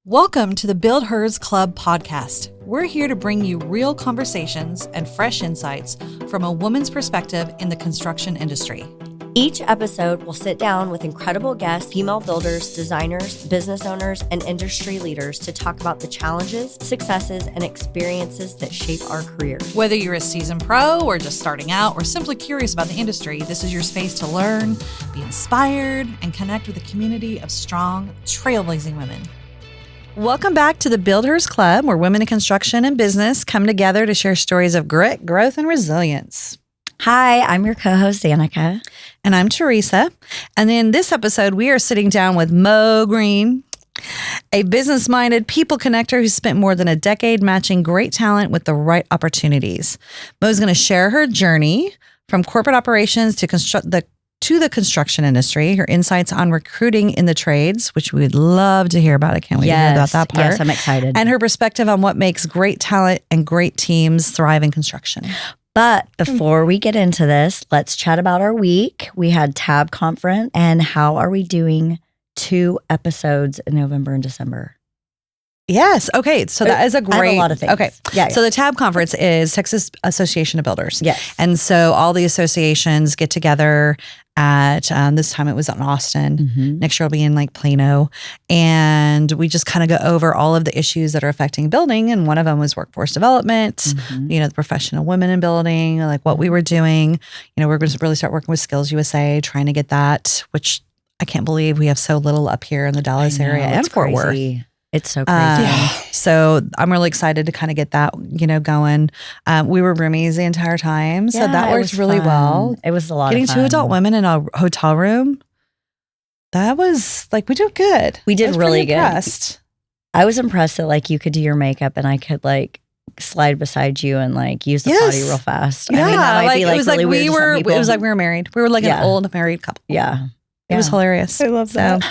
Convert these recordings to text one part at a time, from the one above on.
Welcome to the BuildHERS Club Podcast. We're here to bring you real conversations and fresh insights from a woman's perspective in the construction industry. Each episode will sit down with incredible guests, female builders, designers, business owners, and industry leaders to talk about the challenges, successes, and experiences that shape our careers. Whether you're a seasoned pro or just starting out or simply curious about the industry, this is your space to learn, be inspired, and connect with a community of strong, trailblazing women. Welcome back to the BuildHERS Club, where women in construction and business come together to share stories of grit, growth, and resilience. Hi, I'm your co-host, Danica. And I'm Teresa. And in this episode, we are sitting down with Mo Green, a business-minded people connector who spent more than a decade matching great talent with the right opportunities. Mo's going to share her journey from corporate operations to the construction industry, her insights on recruiting in the trades, which we would love to hear about. I can't wait to hear about that part. Yes, I'm excited. And her perspective on what makes great talent and great teams thrive in construction. But before we get into this, let's chat about our week. We had TAB conference, and how are we doing 2 episodes in November and December? Yes. Okay. So that is a great. I have a lot of things. Okay. Yeah. So the TAB conference is Texas Association of Builders. Yes. And so all the associations get together at this time it was in Austin. Mm-hmm. Next year it'll be in like Plano, and we just kind of go over all of the issues that are affecting building. And one of them was workforce development. Mm-hmm. The professional women in building, like what we were doing. We're going to really start working with Skills USA, trying to get that. Which I can't believe we have so little up here in the Dallas area and Fort Worth. It's so crazy. So I'm really excited to kind of get that, going. We were roomies the entire time. So that worked really well. It was a lot Getting of fun. 2 adult women in a hotel room. That was we did good. We did really good. Impressed. I was impressed that you could do your makeup and I could slide beside you and use the potty real fast. Yeah. I mean, that might be it was really like weird to some people. it was like we were married. We were like an old married couple. Yeah. It was hilarious. I love that.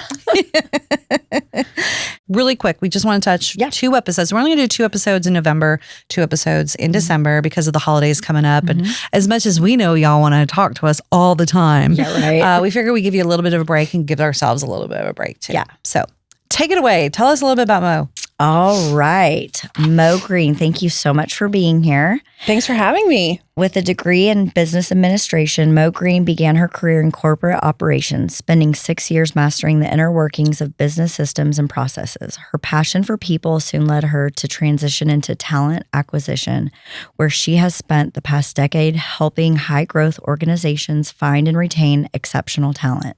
Really quick, we just want to touch 2 episodes. We're only going to do 2 episodes in November, 2 episodes in December because of the holidays coming up. Mm-hmm. And as much as we know y'all want to talk to us all the time, right. We figure we give you a little bit of a break and give ourselves a little bit of a break too. Yeah. So take it away. Tell us a little bit about Mo. All right. Mo Green, thank you so much for being here. Thanks for having me. With a degree in business administration, Mo Green began her career in corporate operations, spending 6 years mastering the inner workings of business systems and processes. Her passion for people soon led her to transition into talent acquisition, where she has spent the past decade helping high-growth organizations find and retain exceptional talent.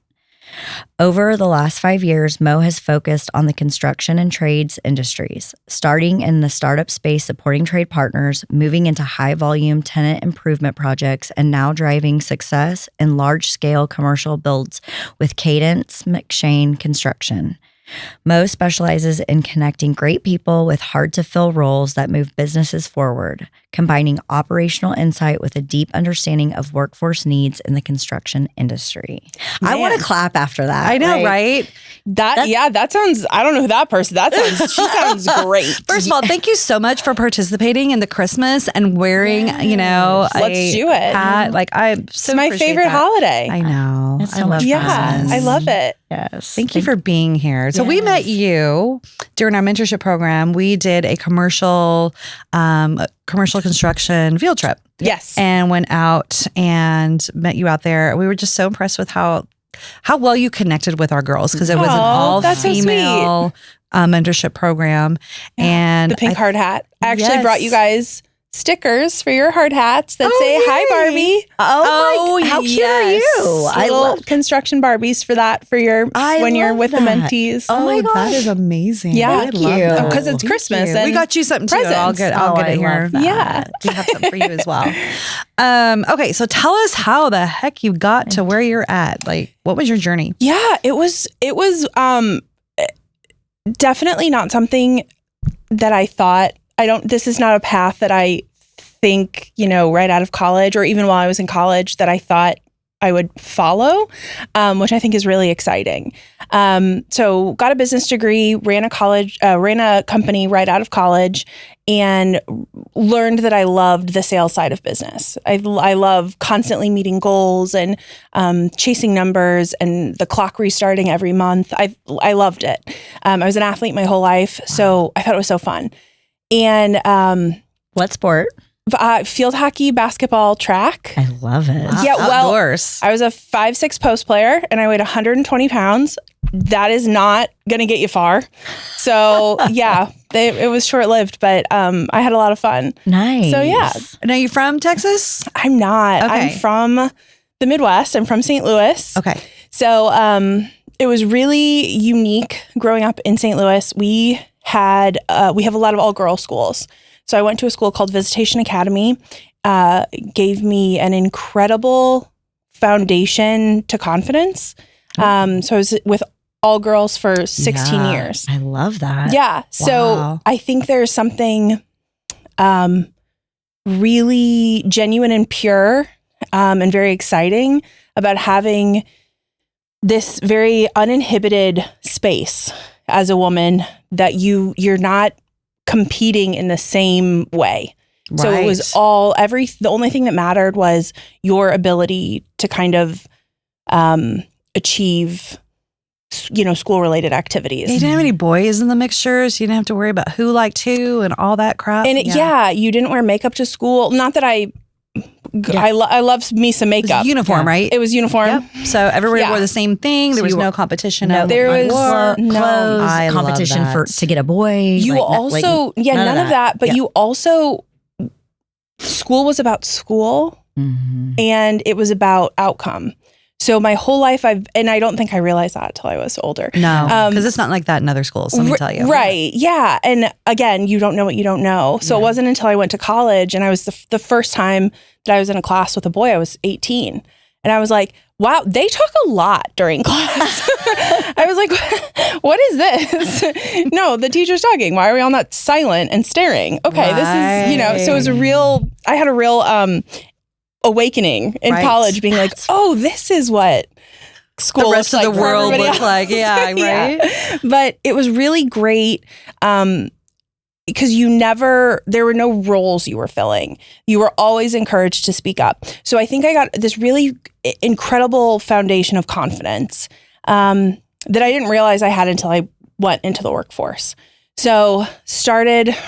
Over the last 5 years, Mo has focused on the construction and trades industries, starting in the startup space supporting trade partners, moving into high-volume tenant improvement projects, and now driving success in large-scale commercial builds with Cadence, McShane Construction. Mo specializes in connecting great people with hard-to-fill roles that move businesses forward, combining operational insight with a deep understanding of workforce needs in the construction industry. Man. I want to clap after that. I know, right? That sounds, I don't know who that person, she sounds great. First of all, thank you so much for participating in the Christmas and wearing, Let's do it. hat. I'm It's so my appreciate favorite that. holiday. I know. It's so I love much Yeah, Christmas. I love it. Yes. Thank you for being here. So we met you during our mentorship program. We did a commercial construction field trip. Yes. And went out and met you out there. We were just so impressed with how well you connected with our girls, because it was an all that's so female mentorship program. And the pink hard hat. I actually brought you guys stickers for your hard hats that say "Hi Barbie." How cute are you? I love construction Barbies for your when you're with the mentees. Oh my gosh. that is amazing. Yeah. I Thank love you. that. Because it's Thank Christmas you. and we got you something too. I'll get I it here. love that. Yeah. We have something for you as well. Okay, so tell us how the heck you got to where you're at. What was your journey? Yeah, it was definitely not something that I thought. This is not a path that I think, right out of college or even while I was in college that I thought I would follow, which I think is really exciting. So got a business degree, ran a company right out of college, and learned that I loved the sales side of business. I love constantly meeting goals and chasing numbers and the clock restarting every month. I loved it. I was an athlete my whole life, so I thought it was so fun. And what sport? Field hockey, basketball, track. I love it. Wow. Yeah, well, Outdoors. I was a 5'6" post player and I weighed 120 pounds. That is not going to get you far. So yeah, it was short lived, but I had a lot of fun. Nice. So yeah. Now, you from Texas? I'm not. Okay. I'm from the Midwest. I'm from St. Louis. Okay. So it was really unique growing up in St. Louis. We have a lot of all girls schools. So I went to a school called Visitation Academy, gave me an incredible foundation to confidence. So I was with all girls for 16 years. I love that. Yeah. So Wow. I think there's something really genuine and pure and very exciting about having this very uninhibited space as a woman that you're not competing in the same way. So it was the only thing that mattered was your ability to kind of achieve, school related activities. You didn't have any boys in the mixtures. You didn't have to worry about who liked who and all that crap. And you didn't wear makeup to school. Not that I love me some makeup. It was uniform, right? It was uniform. Yep. So everybody wore the same thing. There was no competition. There was clothes, I love competition that. to get a boy. You also, none of that. But you also, school was about school and it was about outcome. So my whole life I don't think I realized that until I was older. No, because it's not like that in other schools, let me tell you. Right. Yeah. And again, you don't know what you don't know. So it wasn't until I went to college and I was the first time that I was in a class with a boy, I was 18. And I was like, wow, they talk a lot during class. I was like, what is this? No, the teacher's talking. Why are we all not silent and staring? Okay, this is, so it was I had a real awakening in college being like, oh, this is what school the rest of the world looks like. Yeah, right. Yeah. But it was really great because there were no roles you were filling. You were always encouraged to speak up. So I think I got this really incredible foundation of confidence that I didn't realize I had until I went into the workforce. So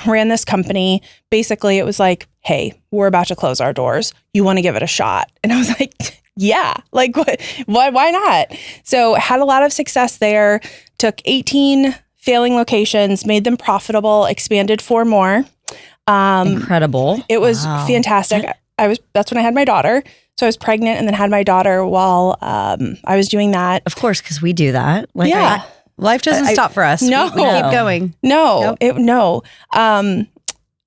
ran this company. Basically, it was like, hey, we're about to close our doors. You want to give it a shot? And I was like, yeah, like why not? So had a lot of success there, took 18 failing locations, made them profitable, expanded 4 more. Incredible. It was fantastic. That's when I had my daughter. So I was pregnant and then had my daughter while I was doing that. Of course, because we do that. Life doesn't stop for us. No. We keep going. No.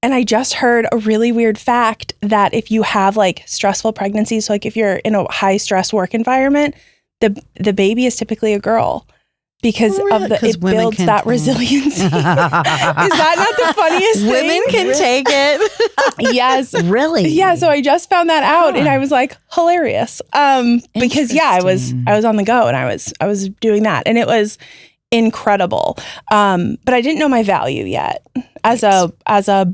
And I just heard a really weird fact that if you have like stressful pregnancies, so like if you're in a high stress work environment, the baby is typically a girl because it builds that resilience. Is that not the funniest thing? Women can take it. Yes. Really? Yeah. So I just found that out and I was like, hilarious. Because I was on the go and I was doing that and it was incredible. But I didn't know my value yet as a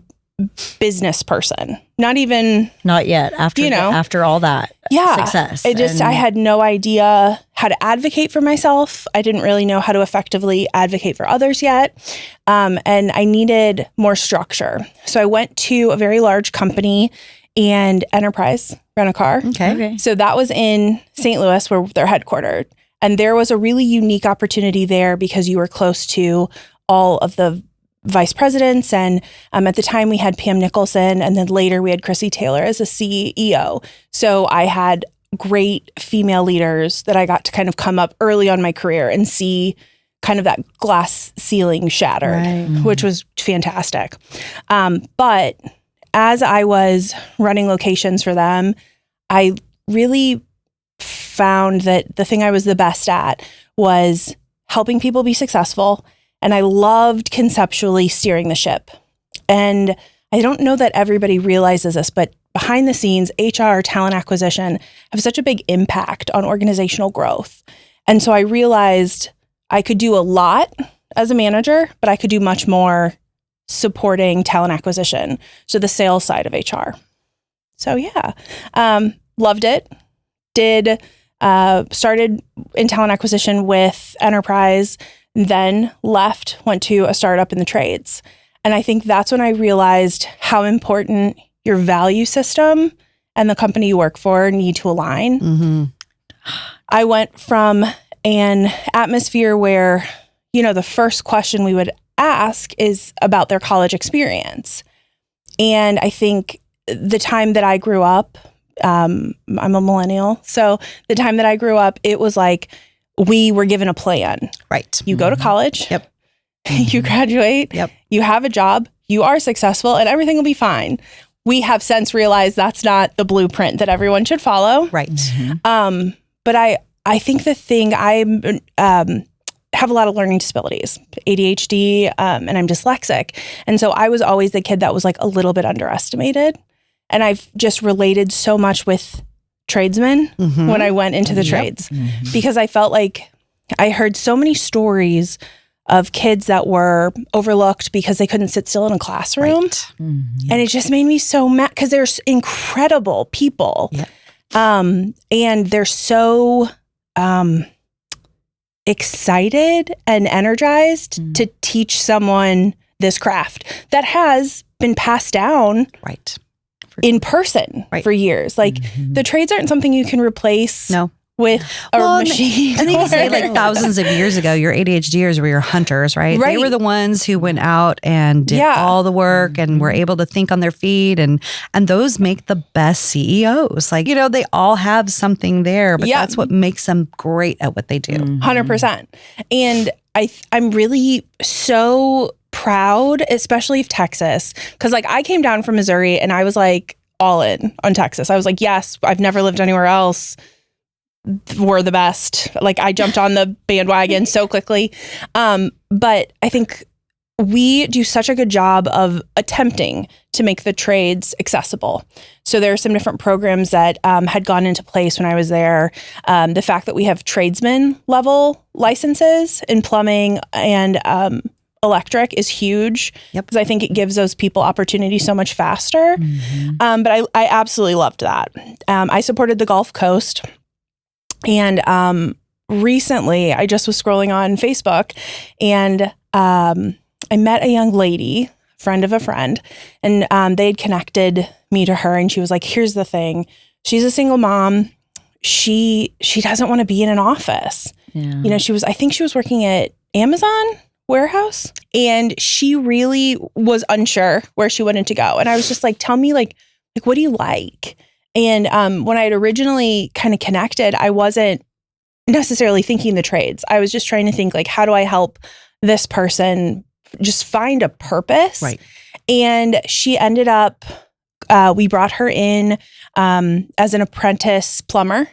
business person. Not yet after all that success. I had no idea how to advocate for myself. I didn't really know how to effectively advocate for others yet. And I needed more structure. So I went to a very large company and Enterprise Rent-A-Car. Okay. So that was in St. Louis where they're headquartered. And there was a really unique opportunity there because you were close to all of the vice presidents. And at the time we had Pam Nicholson and then later we had Chrissy Taylor as a CEO. So I had great female leaders that I got to kind of come up early on my career and see kind of that glass ceiling shattered, which was fantastic. But as I was running locations for them, I really found that the thing I was the best at was helping people be successful. And I loved conceptually steering the ship. And I don't know that everybody realizes this, but behind the scenes, HR, talent acquisition have such a big impact on organizational growth. And so I realized I could do a lot as a manager, but I could do much more supporting talent acquisition. So the sales side of HR. So yeah, loved it. Started in talent acquisition with enterprise, then left, went to a startup in the trades. And I think that's when I realized how important your value system and the company you work for need to align. Mm-hmm. I went from an atmosphere where, the first question we would ask is about their college experience. And I think the time that I grew up, I'm a millennial. So the time that I grew up, it was like we were given a plan. Right. You go to college. Yep. You graduate. Yep. You have a job. You are successful and everything will be fine. We have since realized that's not the blueprint that everyone should follow. Right. But I think the thing have a lot of learning disabilities, ADHD, and I'm dyslexic. And so I was always the kid that was like a little bit underestimated. And I've just related so much with tradesmen when I went into the trades because I felt like I heard so many stories of kids that were overlooked because they couldn't sit still in a classroom. Right. And it just made me so mad because they're incredible people. Yep. And they're so excited and energized to teach someone this craft that has been passed down Right. in person for years. Like the trades aren't something you can replace with a machine. And they say like thousands of years ago, your ADHDers were your hunters, right? They were the ones who went out and did all the work and were able to think on their feet. And those make the best CEOs. Like, they all have something there, but that's what makes them great at what they do. 100%. And I'm really so proud, especially of Texas. Cause like I came down from Missouri and I was like all in on Texas. I was like, yes, I've never lived anywhere else. We're the best. Like I jumped on the bandwagon so quickly. But I think we do such a good job of attempting to make the trades accessible. So there are some different programs that had gone into place when I was there. The fact that we have tradesman level licenses in plumbing and electric is huge because I think it gives those people opportunity so much faster. But I absolutely loved that. I supported the Gulf Coast. And recently, I just was scrolling on Facebook and I met a young lady, friend of a friend, and they had connected me to her. And she was like, here's the thing. She's a single mom. She doesn't want to be in an office. Yeah. I think she was working at Amazon warehouse and she really was unsure where she wanted to go. And I was just like, tell me like what do you like? And when I had originally kind of connected, I wasn't necessarily thinking the trades. I was just trying to think like, how do I help this person just find a purpose? Right. And she ended up, we brought her in as an apprentice plumber.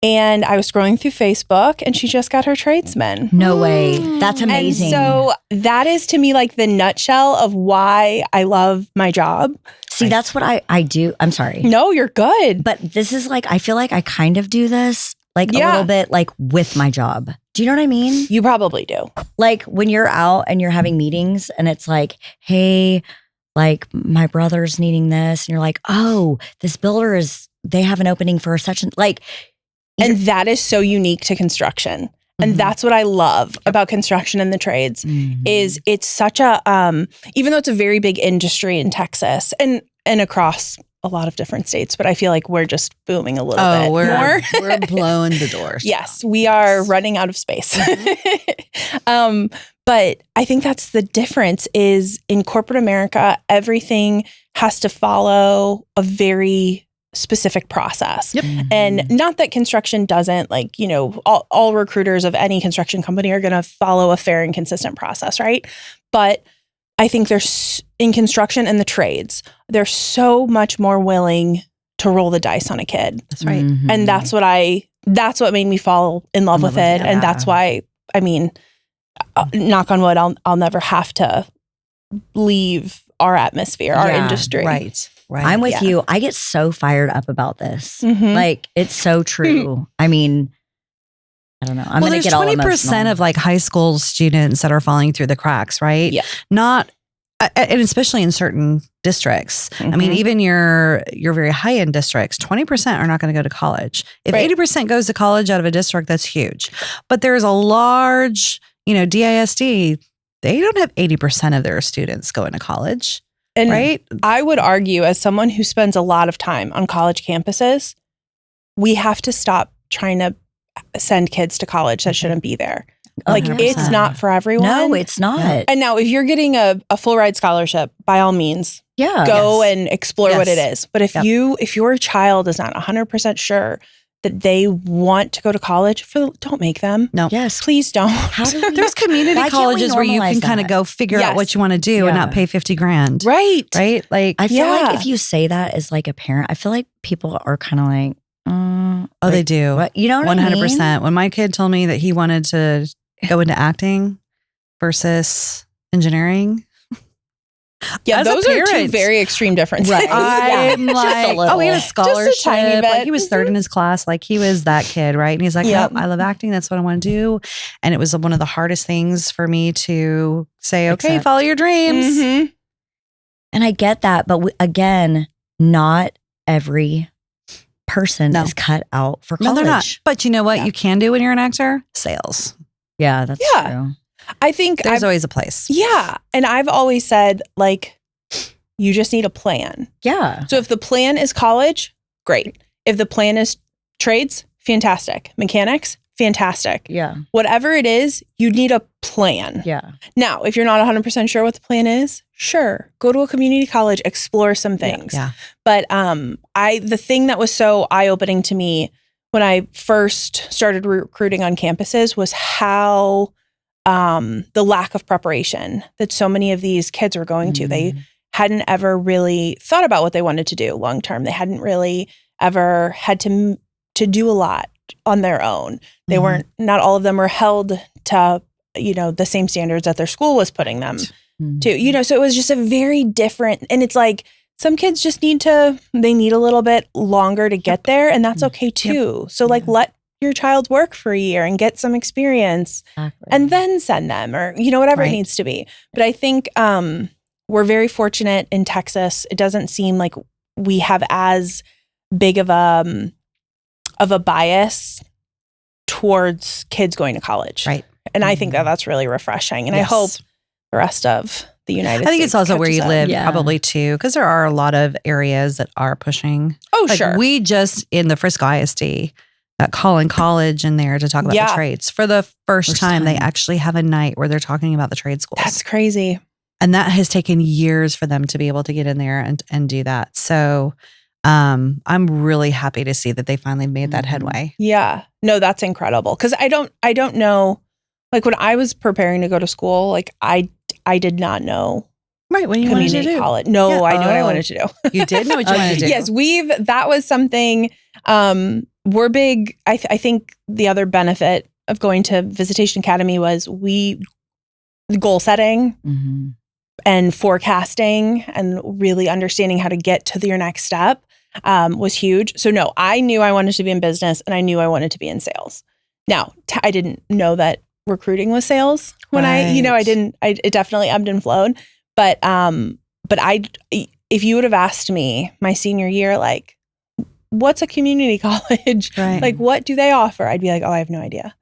And I was scrolling through Facebook and she just got her tradesman. No way. That's amazing. And so that is to me like the nutshell of why I love my job. See, that's what I do. I'm sorry. No, you're good. But this is like, I feel like I kind of do this like a little bit like with my job. Do you know what I mean? You probably do. Like when you're out and you're having meetings and it's like, hey, like my brother's needing this. And you're like, oh, this builder they have an opening for such and like. And that is so unique to construction. And that's what I love about construction and the trades is it's such a, even though it's a very big industry in Texas and across a lot of different states, but I feel like we're just booming a little bit more. We're blowing the doors. Yes, we are running out of space. But I think that's the difference is in corporate America, everything has to follow a very specific process. Yep. And not that construction doesn't, like, all recruiters of any construction company are going to follow a fair and consistent process, right? But I think there's in construction and the trades, they're so much more willing to roll the dice on a kid. That's right. And that's what made me fall in love with it. And that's why, I mean, knock on wood, I'll never have to leave our atmosphere, our industry. Right. Right. I'm with Yeah. you. I get so fired up about this. Mhm. Like, it's so true. I mean, I don't know. I'm going to there's get all 20% emotional. of like high school students that are falling through the cracks, right? Yeah. Not, and especially in certain districts. I mean, Mhm. even your very high end districts, 20% are not going to go to college. If Right. 80% goes to college out of a district, that's huge. But there's a large, DISD, they don't have 80% of their students going to college, And right? I would argue, as someone who spends a lot of time on college campuses, we have to stop trying to send kids to college that shouldn't be there. Like, 100%. it's not for everyone. No, it's not. Yeah. And now, if you're getting a full ride scholarship, by all means, Yeah. go and explore what it Yes. is. But if your child is not 100% sure that they want to go to college, don't make them. No. Yes. Please don't. How do we, There's community Why can't we colleges where you normalize can kind of that? go figure out Yes. what you want to do and Yeah. not pay $50,000. Right. Right? Like, I feel like Yeah. if you say that as like a parent, I feel like people are kind of like, oh, they do. what? You know what 100%. I mean? When my kid told me that he wanted to go into acting versus engineering, Yeah, As a those are two parent. very extreme differences. Right. I'm Just a like, little. oh, he had a Just a tiny scholarship. bit. Like he was third in his class. Like he was that kid, right? And he's like, Yep. nope, I love acting. That's what I want to do. And it was one of the hardest things for me to say, okay, Accept. follow your dreams. Mhm. And I get that. But again, not every person No. is cut out for No, college. they're not. But you know what Yeah. you can do when you're an actor? Sales. Yeah, that's Yeah. true. I think There's always a place. yeah. And I've always said, like, you just need a plan. Yeah. So if the plan is college, great. If the plan is trades, fantastic. Mechanics, fantastic. Yeah. Whatever it is, you need a plan. Yeah. Now, if you're not 100% sure what the plan is, sure, go to a community college, explore some things. Yeah. But the thing that was so eye-opening to me when I first started recruiting on campuses was how the lack of preparation that so many of these kids were going to. They hadn't ever really thought about what they wanted to do long term. They hadn't really ever had to do a lot on their own. They weren't, not all of them were held to, the same standards that their school was putting them to, so it was just a very different, and it's like some kids just need a little bit longer to get there, and that's okay too. So like, let your child work for a year and get some experience Exactly. and then send them, or, whatever it Right. needs to be. But I think, we're very fortunate in Texas. It doesn't seem like we have as big of a bias towards kids going to college. Right. And I think that that's really refreshing. And Yes. I hope the rest of the United States. I think it's also where catches you up. live, Yeah. probably too, because there are a lot of areas that are pushing. Oh, Like sure. we just in the Frisco ISD got Collin College in there to talk about Yeah. the trades. For the first First time, they time. actually have a night where they're talking about the trade schools. That's crazy. And that has taken years for them to be able to get in there and do that. So I'm really happy to see that they finally made that Mhm. headway. Yeah. No, that's incredible. Because I don't know. Like when I was preparing to go to school, like I did not know Right. What you wanted to community do. college. No, Yeah. I knew what I Oh. wanted to do. You did know what you wanted to do. Yes, that was something, we're big. I think the other benefit of going to Visitation Academy was goal setting Mhm. and forecasting and really understanding how to get to your next step was huge. So no, I knew I wanted to be in business and I knew I wanted to be in sales. Now, I didn't know that recruiting was sales when it definitely ebbed and flowed. But if you would have asked me my senior year, like, what's a community college? Right. Like, what do they offer? I'd be like, oh, I have no idea.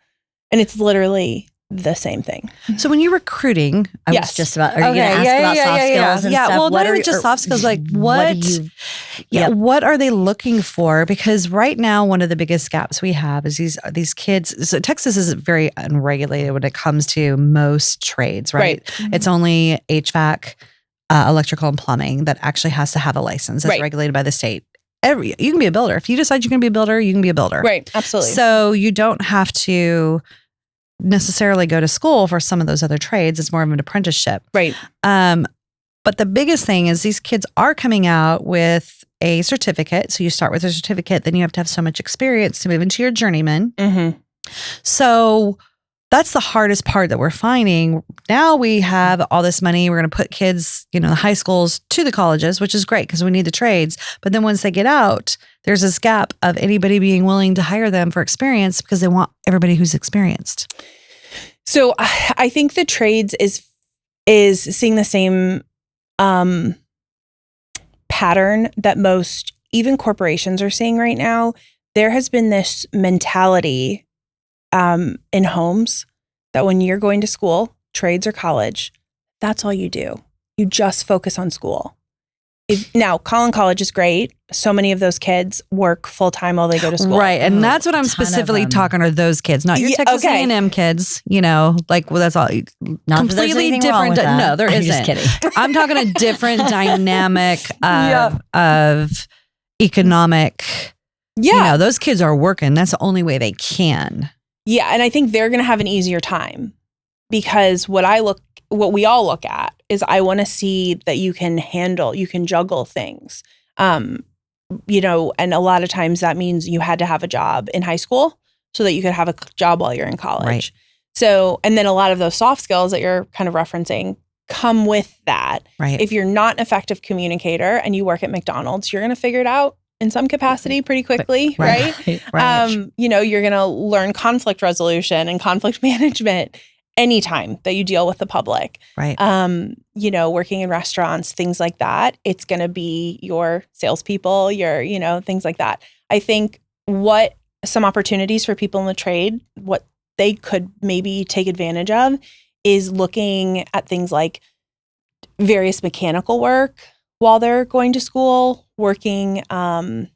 And it's literally the same thing. So when you're recruiting, I was Yes. just about, are you going to ask about soft skills and yeah. stuff? Well, What not are even just soft skills. Like what? do you, Yeah, what are they looking for? Because right now, one of the biggest gaps we have is these kids. So Texas is very unregulated when it comes to most trades, right? It's only HVAC, electrical, and plumbing that actually has to have a license. It's Right. regulated by the state. You can be a builder. If you decide you're going to be a builder, you can be a builder. Right. Absolutely. So you don't have to necessarily go to school for some of those other trades. It's more of an apprenticeship. right. But the biggest thing is these kids are coming out with a certificate. So you start with a certificate, then you have to have so much experience to move into your journeyman. Mm-hmm. So that's the hardest part that we're finding. Now we have all this money. We're going to put kids, the high schools to the colleges, which is great because we need the trades. But then once they get out, there's this gap of anybody being willing to hire them for experience because they want everybody who's experienced. So I think the trades is seeing the same pattern that most even corporations are seeing right now. There has been this mentality in homes that when you're going to school, trades or college, that's all you do. You just focus on school. Now, Collin College is great. So many of those kids work full time while they go to school. Right. And that's what I'm specifically talking to, those kids, not your Texas A&M kids, that's all not completely different. No, there isn't. Just kidding. I'm talking a different dynamic of economic. Yeah. Those kids are working. That's the only way they can. Yeah. And I think they're going to have an easier time because what we all look at is I want to see that you can juggle things. And a lot of times that means you had to have a job in high school so that you could have a job while you're in college. Right. So, and then a lot of those soft skills that you're kind of referencing come with that. Right. If you're not an effective communicator and you work at McDonald's, you're going to figure it out in some capacity pretty quickly, right? Right. You're going to learn conflict resolution and conflict management anytime that you deal with the public. Right. Working in restaurants, things like that. It's going to be your salespeople, your, things like that. I think what some opportunities for people in the trade, what they could maybe take advantage of is looking at things like various mechanical work while they're going to school, working in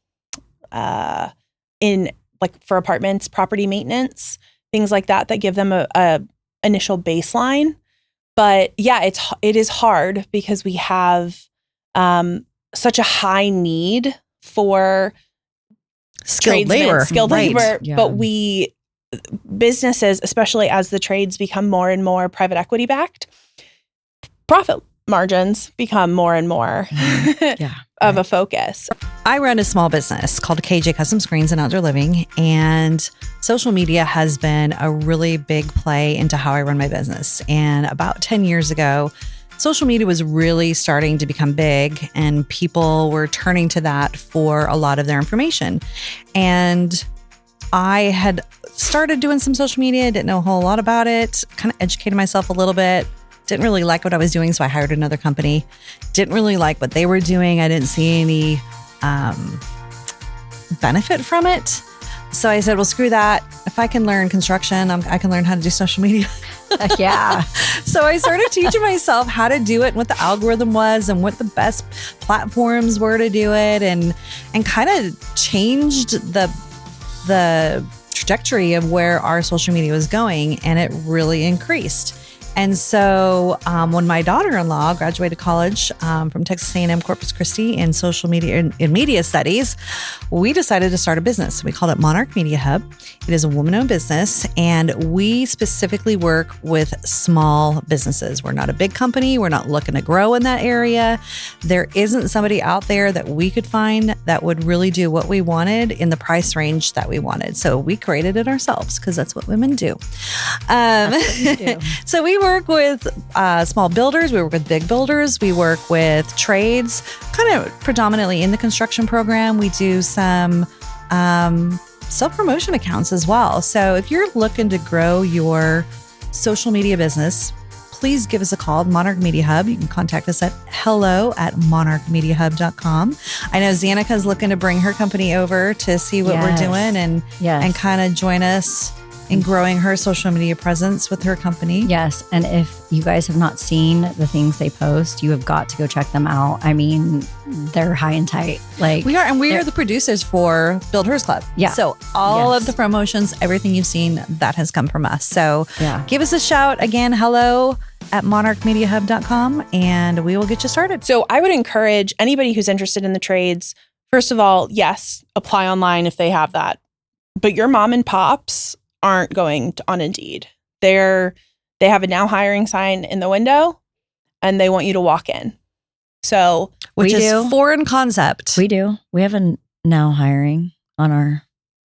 for apartments, property maintenance, things like that give them a initial baseline. But yeah, it is hard because we have such a high need for skilled labor, yeah. But businesses, especially as the trades become more and more private equity backed, profit margins become more and more of a focus. I run a small business called KJ Custom Screens and Outdoor Living, and social media has been a really big play into how I run my business. And about 10 years ago, social media was really starting to become big and people were turning to that for a lot of their information. And I had started doing some social media, didn't know a whole lot about it, kind of educated myself a little bit. Didn't really like what I was doing, so I hired another company. Didn't really like what they were doing. I didn't see any benefit from it. So I said, well, screw that. If I can learn construction, I can learn how to do social media. Yeah. So I started teaching myself how to do it and what the algorithm was and what the best platforms were to do it, and kind of changed the trajectory of where our social media was going, and it really increased. And so when my daughter-in-law graduated college from Texas A&M Corpus Christi in social media in media studies, we decided to start a business. We called it Monarch Media Hub. It is a woman-owned business, and we specifically work with small businesses. We're not a big company. We're not looking to grow in that area. There isn't somebody out there that we could find that would really do what we wanted in the price range that we wanted. So we created it ourselves because that's what women do. So we work with small builders. We work with big builders. We work with trades, kind of predominantly in the construction program. We do some self-promotion accounts as well. So if you're looking to grow your social media business, please give us a call, Monarch Media Hub. You can contact us at hello@monarchmediahub.com. I know Xanika's looking to bring her company over to see what we're doing and kind of join us in growing her social media presence with her company. Yes. And if you guys have not seen the things they post, you have got to go check them out. I mean, they're high and tight. We are the producers for BuildHERS Club. Yeah. So all of the promotions, everything you've seen, that has come from us. So give us a shout again, hello@monarchmediahub.com, and we will get you started. So I would encourage anybody who's interested in the trades, first of all, yes, apply online if they have that. But your mom and pops aren't going on Indeed. They have a now hiring sign in the window and they want you to walk in. So, which is foreign concept. We do. We have a now hiring on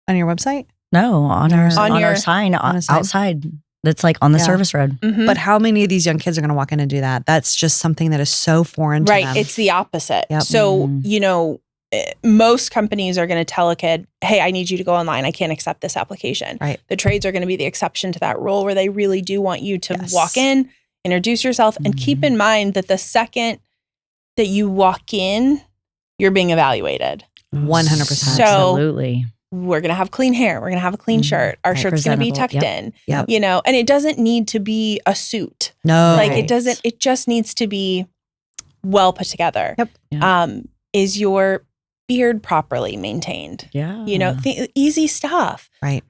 your website? No, on our sign outside. that's like on the Yeah. service road. Mhm. But how many of these young kids are going to walk in and do that? That's just something that is so foreign to them. Right. It's the opposite. Yep. So, Mhm. Most companies are going to tell a kid, hey, I need you to go online. I can't accept this application. Right. The trades are going to be the exception to that rule where they really do want you to Yes. walk in, introduce yourself, and keep in mind that the second that you walk in, you're being evaluated. 100%. So- Absolutely. We're going to have clean hair. We're going to have a clean shirt. Our Right. shirt's going to be Presentable. tucked Yep. in, Yep. and it doesn't need to be a suit. No. Like Right. it just needs to be well put together. Yep. Yeah. Is your beard properly maintained? Yeah. Easy stuff. Right.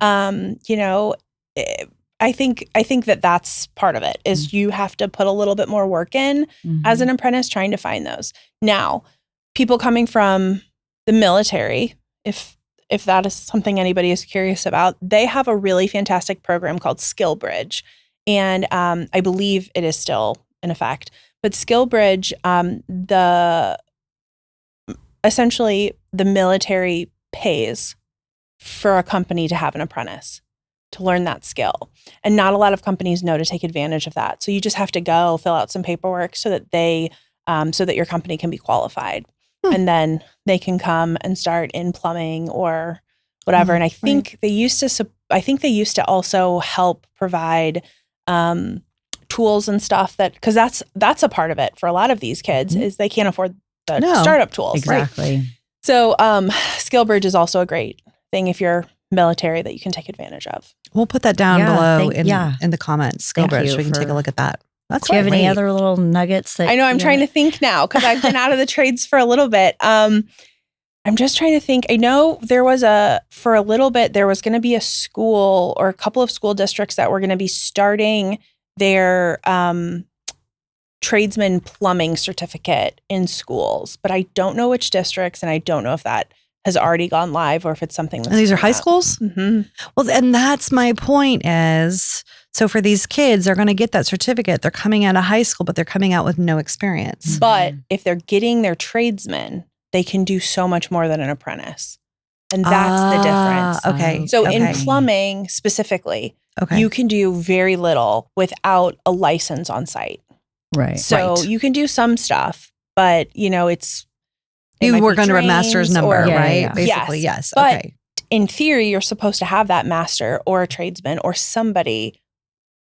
I think that that's part of it is you have to put a little bit more work in as an apprentice trying to find those. Now, people coming from the military, if that is something anybody is curious about, they have a really fantastic program called Skill Bridge. And I believe it is still in effect. But Skill Bridge, essentially the military pays for a company to have an apprentice to learn that skill. And not a lot of companies know to take advantage of that. So you just have to go fill out some paperwork so that your company can be qualified. And then they can come and start in plumbing or whatever. And I think they used to also help provide tools and stuff because that's a part of it for a lot of these kids is they can't afford the startup tools. Exactly. So SkillBridge is also a great thing if you're military that you can take advantage of. We'll put that down Yeah, below thank- in the comments. Thank Skillbridge. you We can take a for- look at that. That's Do you have any great. other little nuggets that I know I'm trying to think now because I've been out of the trades for a little bit. I'm just trying to think. I know for a little bit, there was going to be a school or a couple of school districts that were going to be starting their tradesman plumbing certificate in schools, but I don't know which districts, and I don't know if that has already gone live or if it's something that's And these are high coming up. schools? Mm-hmm. Well, and that's my point is, so for these kids, they're going to get that certificate. They're coming out of high school, but they're coming out with no experience. But if they're getting their tradesman, they can do so much more than an apprentice. And that's the difference. Okay. So okay. in plumbing specifically, okay. you can do very little without a license on site. Right. So Right. you can do some stuff, but it you might work be under a master's drains number, or- Yeah, right? yeah. Basically, Yes. yes. But Okay. in theory, you're supposed to have that master or a tradesman or somebody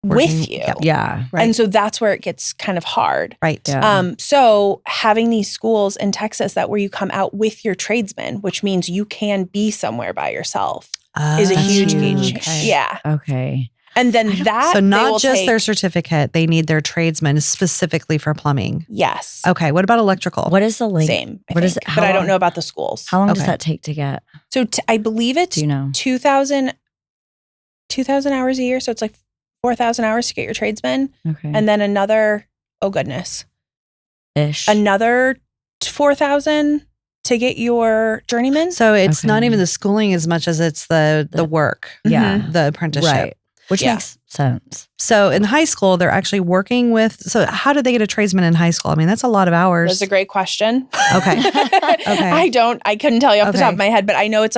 Working- with you. yep. Yeah. Right. And so that's where it gets kind of hard. Right. Yeah. So having these schools in Texas where you come out with your tradesman, which means you can be somewhere by yourself, is a That's huge huge. game changer. Yeah. Okay. And then that So they not will just take- their certificate, they need their tradesman specifically for plumbing. Yes. Okay. What about electrical? What is the link? Same. What is think, it? but How I don't long- know about the schools. How long does Okay. that take to get? So I believe it's Do you know? 2,000 hours a year. So it's like 4,000 hours to get your tradesman. Okay. And then another, oh goodness, Ish. another 4,000 to get your journeyman. So it's not Okay. even the schooling as much as it's the work, Yeah. the apprenticeship. Right. Which Yeah. makes sense. So in high school, they're actually working with. So how do they get a tradesman in high school? I mean, that's a lot of hours. That's a great question. Okay. Okay. I couldn't tell you off the top Okay. of my head, but I know it's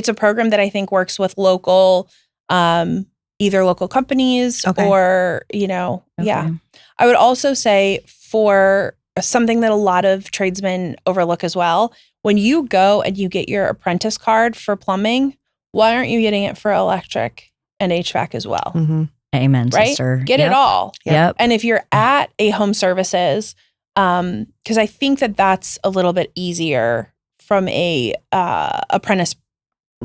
a program that I think works with local, either local companies Okay. or, yeah. Okay. I would also say for something that a lot of tradesmen overlook as well, when you go and you get your apprentice card for plumbing, why aren't you getting it for electric and HVAC as well? Mhm. Amen, Right? sister. Get it all. Yep. And if you're at a home services, because I think that that's a little bit easier from a apprentice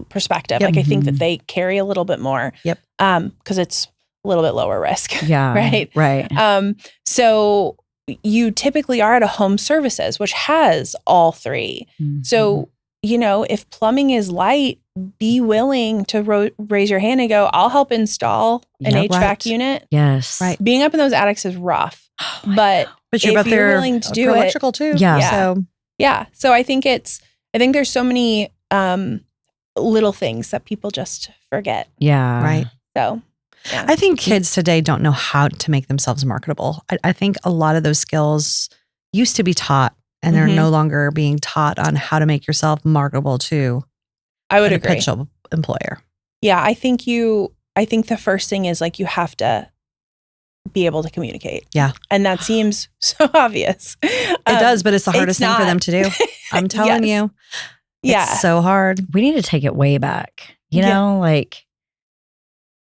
perspective. Yep. Like I think Mhm. that they carry a little bit more. Yep. Because it's a little bit lower risk. Yeah. Right. Right. So you typically are at a home services, which has all three. Mhm. So, if plumbing is light, be willing to raise your hand and go, I'll help install an Yep. HVAC Right. unit. Yes. Right. Being up in those attics is rough, Oh my but But you're if up you're there willing to for do it, electrical too. Yeah. Yeah. So yeah. So I think there's so many little things that people just forget. Yeah. right. So yeah. I think kids today don't know how to make themselves marketable. I think a lot of those skills used to be taught, and they're Mhm. no longer being taught on how to make yourself marketable to I would a agree. potential employer. Yeah. I think the first thing is like you have to be able to communicate. Yeah. And that seems so obvious. It does, but it's the hardest thing for them to do. I'm telling you. It's so hard. We need to take it way back. You know, like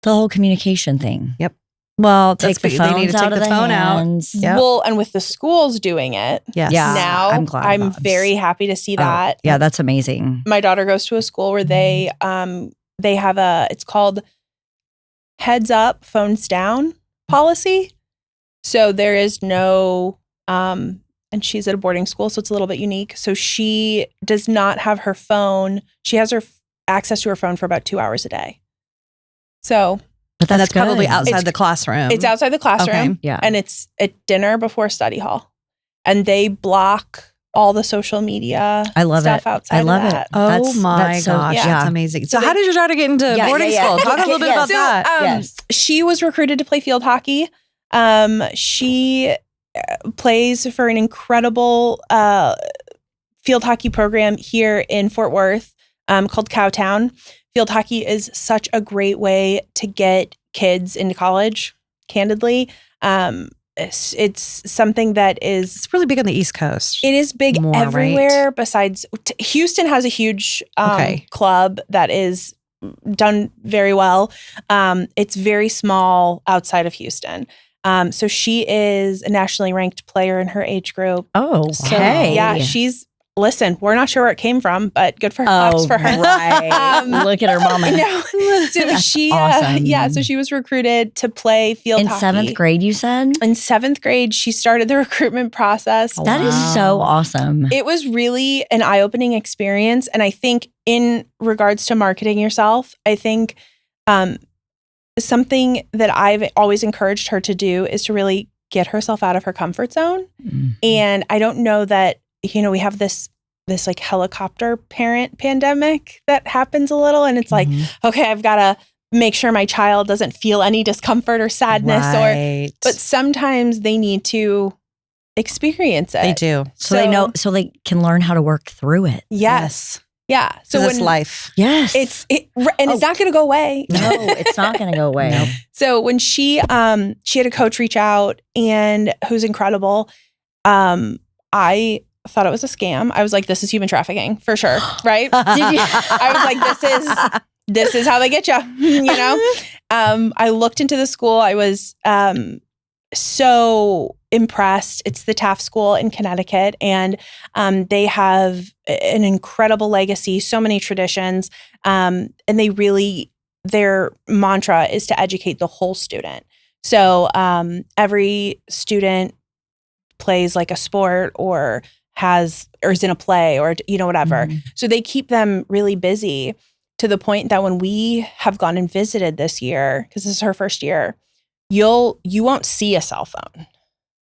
the whole communication thing. Yep. Well, Take the they need to take the phone out. Yep. Well, and with the schools doing it, yes. now I'm very happy to see that. Yeah, that's amazing. My daughter goes to a school where they have it's called heads up, phones down policy. So there is no, and she's at a boarding school, so it's a little bit unique. So she does not have her phone. She has her access to her phone for about 2 hours a day. So. But that's probably outside the classroom. It's outside the classroom. Okay. Yeah. And it's at dinner before study hall. And they block all the social media stuff outside of that. Oh my gosh. That's amazing. So how did your daughter get into boarding school? Talk a little bit about that. She was recruited to play field hockey. She plays for an incredible field hockey program here in Fort Worth called Cowtown. Field hockey is such a great way to get kids into college, candidly. It's something that is... It's really big on the East Coast. It is big everywhere besides... Houston has a huge club that is done very well. It's very small outside of Houston. So she is a nationally ranked player in her age group. Oh, okay. So, yeah, she's... Listen, we're not sure where it came from, but good for claps for her. Right. Look at her mama. No. So she, awesome. So she was recruited to play field hockey. In 7th grade, you said? In 7th grade, she started the recruitment process. That is so awesome. It was really an eye-opening experience. And I think in regards to marketing yourself, I think something that I've always encouraged her to do is to really get herself out of her comfort zone. Mm-hmm. And I don't know that, we have this like helicopter parent pandemic that happens a little, and it's like, okay, I've got to make sure my child doesn't feel any discomfort or sadness, but sometimes they need to experience it. They do. So they know, so they can learn how to work through it. Yes. Yeah. So it's life. Yes. It's not going to go away. No, it's not going to go away. Nope. So when she had a coach reach out and who's incredible, I thought it was a scam. I was like, this is human trafficking for sure. Right? Did you? I was like, this is how they get you, I looked into the school. I was, so impressed. It's the Taft School in Connecticut, and they have an incredible legacy, so many traditions. And their mantra is to educate the whole student. So every student plays like a sport or is in a play or, whatever. Mm-hmm. So they keep them really busy to the point that when we have gone and visited this year, because this is her first year, you won't see a cell phone.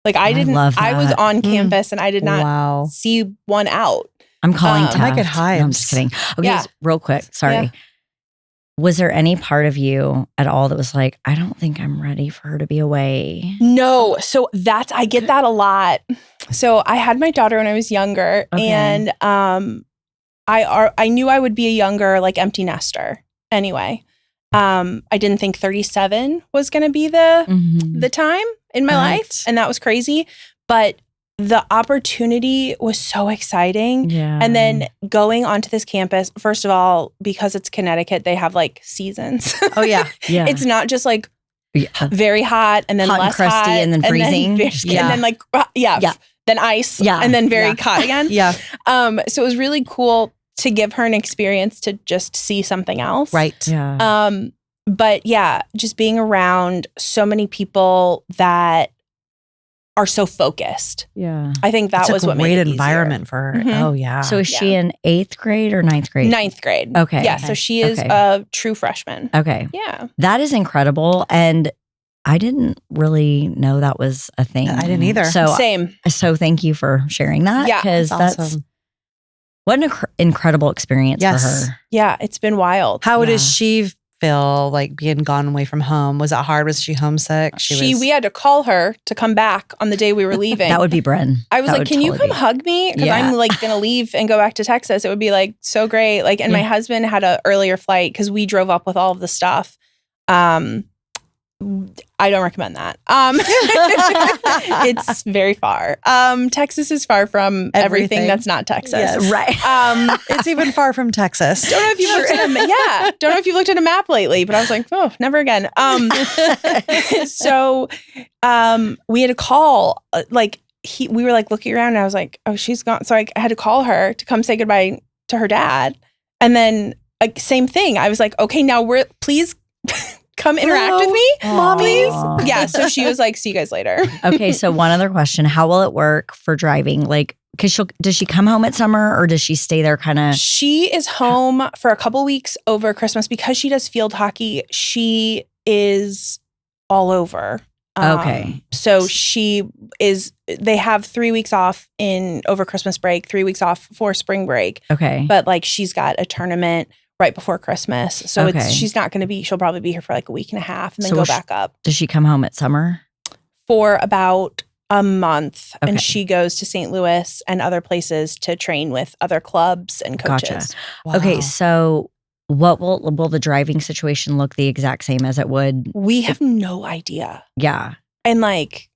Like I was on campus and I did not see one out. I'm calling Taft. I might get high. No, I'm just kidding. Okay, real quick. Sorry. Yeah. Was there any part of you at all that was like, I don't think I'm ready for her to be away? No. So I get that a lot. So I had my daughter when I was younger, and I knew I would be a younger, like, empty nester anyway. I didn't think 37 was going to be the time in my life, and that was crazy. But the opportunity was so exciting. Yeah. And then going onto this campus, first of all, because it's Connecticut, they have like seasons. Oh, yeah. Yeah. It's not just like very hot and then hot less and crusty hot, and then freezing. And then like, then ice and then very hot again. Yeah. So it was really cool to give her an experience to just see something else. Right. Yeah. But yeah, just being around so many people that are so focused. Yeah. I think that was what made it easier. Great environment for her. Mm-hmm. Oh, yeah. So is she in 8th grade or 9th grade? 9th grade. Okay. Yeah. So she is a true freshman. Okay. Yeah. That is incredible. And I didn't really know that was a thing. I didn't either. So same. So thank you for sharing that. Yeah. Because that's what an incredible experience for her. Yeah. It's been wild. How does she feel like being gone away from home? Was it hard? Was she homesick? We had to call her to come back on the day we were leaving. That would be Bren. I was like, can you come hug me? Because I'm like going to leave and go back to Texas. It would be like so great. Like, and my husband had an earlier flight because we drove up with all of the stuff. I don't recommend that. It's very far. Texas is far from everything that's not Texas. Yes. Right. It's even far from Texas. Don't know if you looked at don't know if you've looked at a map lately, but I was like, oh, never again. So we had a call, we were like looking around and I was like, oh, she's gone. So I had to call her to come say goodbye to her dad. And then same thing. I was like, okay, now please come interact with me, please. Yeah. So she was like, see you guys later. Okay. So one other question. How will it work for driving? Like, does she come home at summer or does she stay there kind of? She is home for a couple weeks over Christmas because she does field hockey. She is all over. Okay. So they have 3 weeks off over Christmas break, 3 weeks off for spring break. Okay. But like she's got a tournament right before Christmas. So she'll probably be here for like a week and a half and then go back up. Does she come home at summer? For about a month. Okay. And she goes to St. Louis and other places to train with other clubs and coaches. Gotcha. Wow. Okay. So what will the driving situation look the exact same as it would? We have no idea. Yeah. And like,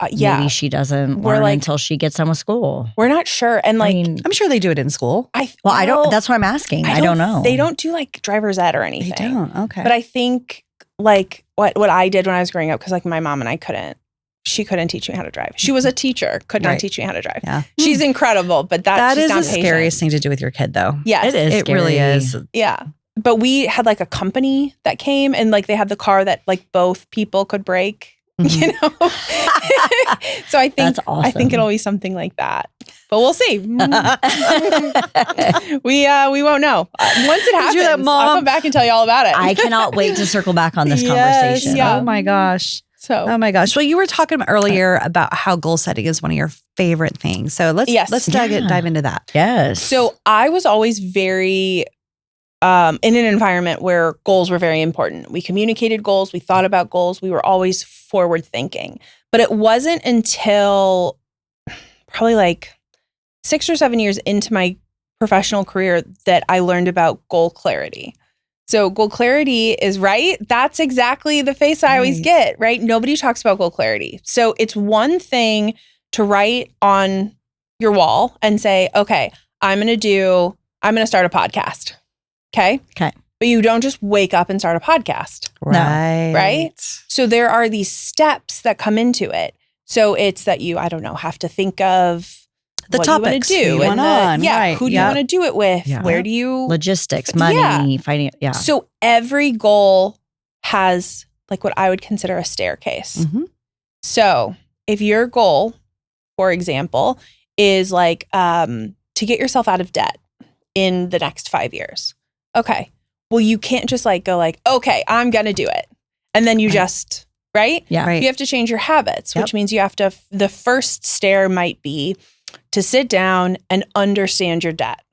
Maybe she doesn't learn until she gets done with school. We're not sure. And like, I'm sure they do it in school. I don't, that's what I'm asking. I don't know. They don't do like driver's ed or anything. They don't. Okay. But I think like what I did when I was growing up, because like my mom and I she couldn't teach me how to drive. She was a teacher, could not teach me how to drive. Yeah. She's incredible, but that is not the patient. scariest thing to do with your kid though. Yes. It is. It really is. Yeah. But we had like a company that came and like they had the car that like both people could break. Mm-hmm. You know, so I think That's awesome. I think it'll be something like that, but we'll see. We won't know once it happens. that, Mom? I'll come back and tell you all about it. I cannot wait to circle back on this Yes. conversation. Yeah. Oh my gosh. So Oh my gosh. Well, you were talking earlier about how goal setting is one of your favorite things. So let's dive into that. Yes. So I was always very in an environment where goals were very important. We communicated goals. We thought about goals. We were always forward thinking. But it wasn't until probably like 6 or 7 years into my professional career that I learned about goal clarity. So goal clarity is that's exactly the face I always get, right? Nobody talks about goal clarity. So it's one thing to write on your wall and say, okay, I'm going to start a podcast. Okay. Okay. But you don't just wake up and start a podcast. Right. Right? So there are these steps that come into it. So it's that you, I don't know, have to think of The what topics you want to do. you want on. Right. Who do you want to do it with? Yeah. Where do you... Logistics, money, finding. Yeah. So every goal has like what I would consider a staircase. Mm-hmm. So if your goal, for example, is like to get yourself out of debt in the next 5 years. Okay. Well, you can't just like go like, okay, I'm going to do it. And then you just, right? Yeah. Right. You have to change your habits, which means you have to, the first stair might be to sit down and understand your debt.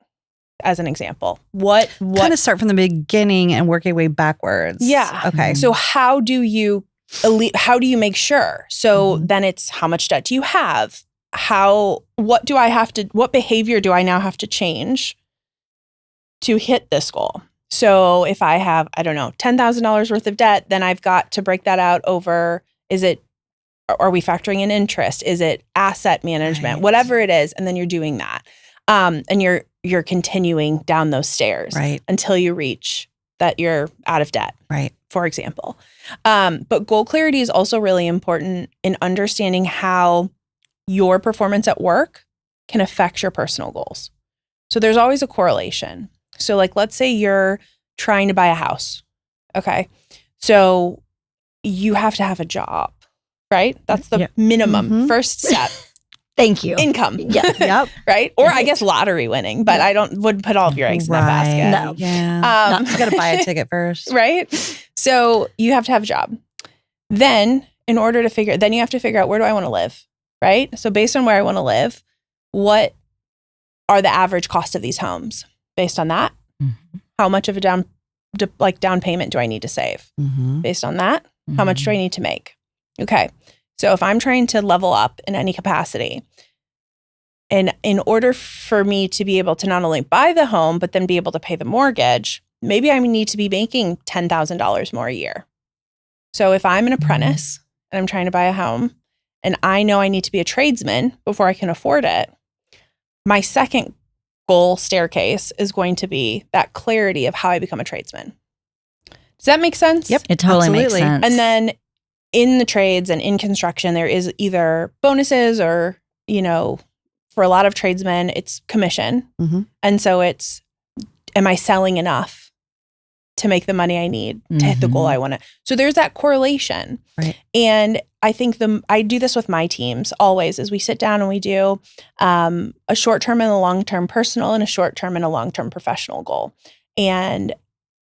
As an example, what Kind of start from the beginning and work your way backwards. Yeah. Okay. So how do you make sure? So then it's how much debt do you have? What behavior do I now have to change to hit this goal? So if I have, I don't know, $10,000 worth of debt, then I've got to break that out over, are we factoring in interest? Is it asset management? Right. Whatever it is. And then you're doing that. And you're continuing down those stairs until you reach that you're out of debt, for example. But goal clarity is also really important in understanding how your performance at work can affect your personal goals. So there's always a correlation. So like, let's say you're trying to buy a house. Okay. So you have to have a job, right? That's the minimum first step. Thank you. Income. Yeah. Yep. Right? Or I guess lottery winning, but I wouldn't put all of your eggs in that basket. No. Yeah. You got to buy a ticket first. Right? So you have to have a job. Then you have to figure out, where do I want to live? Right? So based on where I want to live, what are the average cost of these homes? Based on that, how much of a down payment do I need to save? Based on that, how much do I need to make? Okay. So if I'm trying to level up in any capacity, and in order for me to be able to not only buy the home, but then be able to pay the mortgage, maybe I need to be making $10,000 more a year. So if I'm an apprentice and I'm trying to buy a home and I know I need to be a tradesman before I can afford it, my second goal staircase is going to be that clarity of how I become a tradesman. Does that make sense? Yep. It totally makes Absolutely. sense. And then in the trades and in construction, there is either bonuses or, for a lot of tradesmen, it's commission. Mm-hmm. And so it's, am I selling enough to make the money I need to hit the goal I want to? So there's that correlation. Right. And I think I do this with my teams always, is we sit down and we do a short-term and a long-term personal and a short-term and a long-term professional goal. And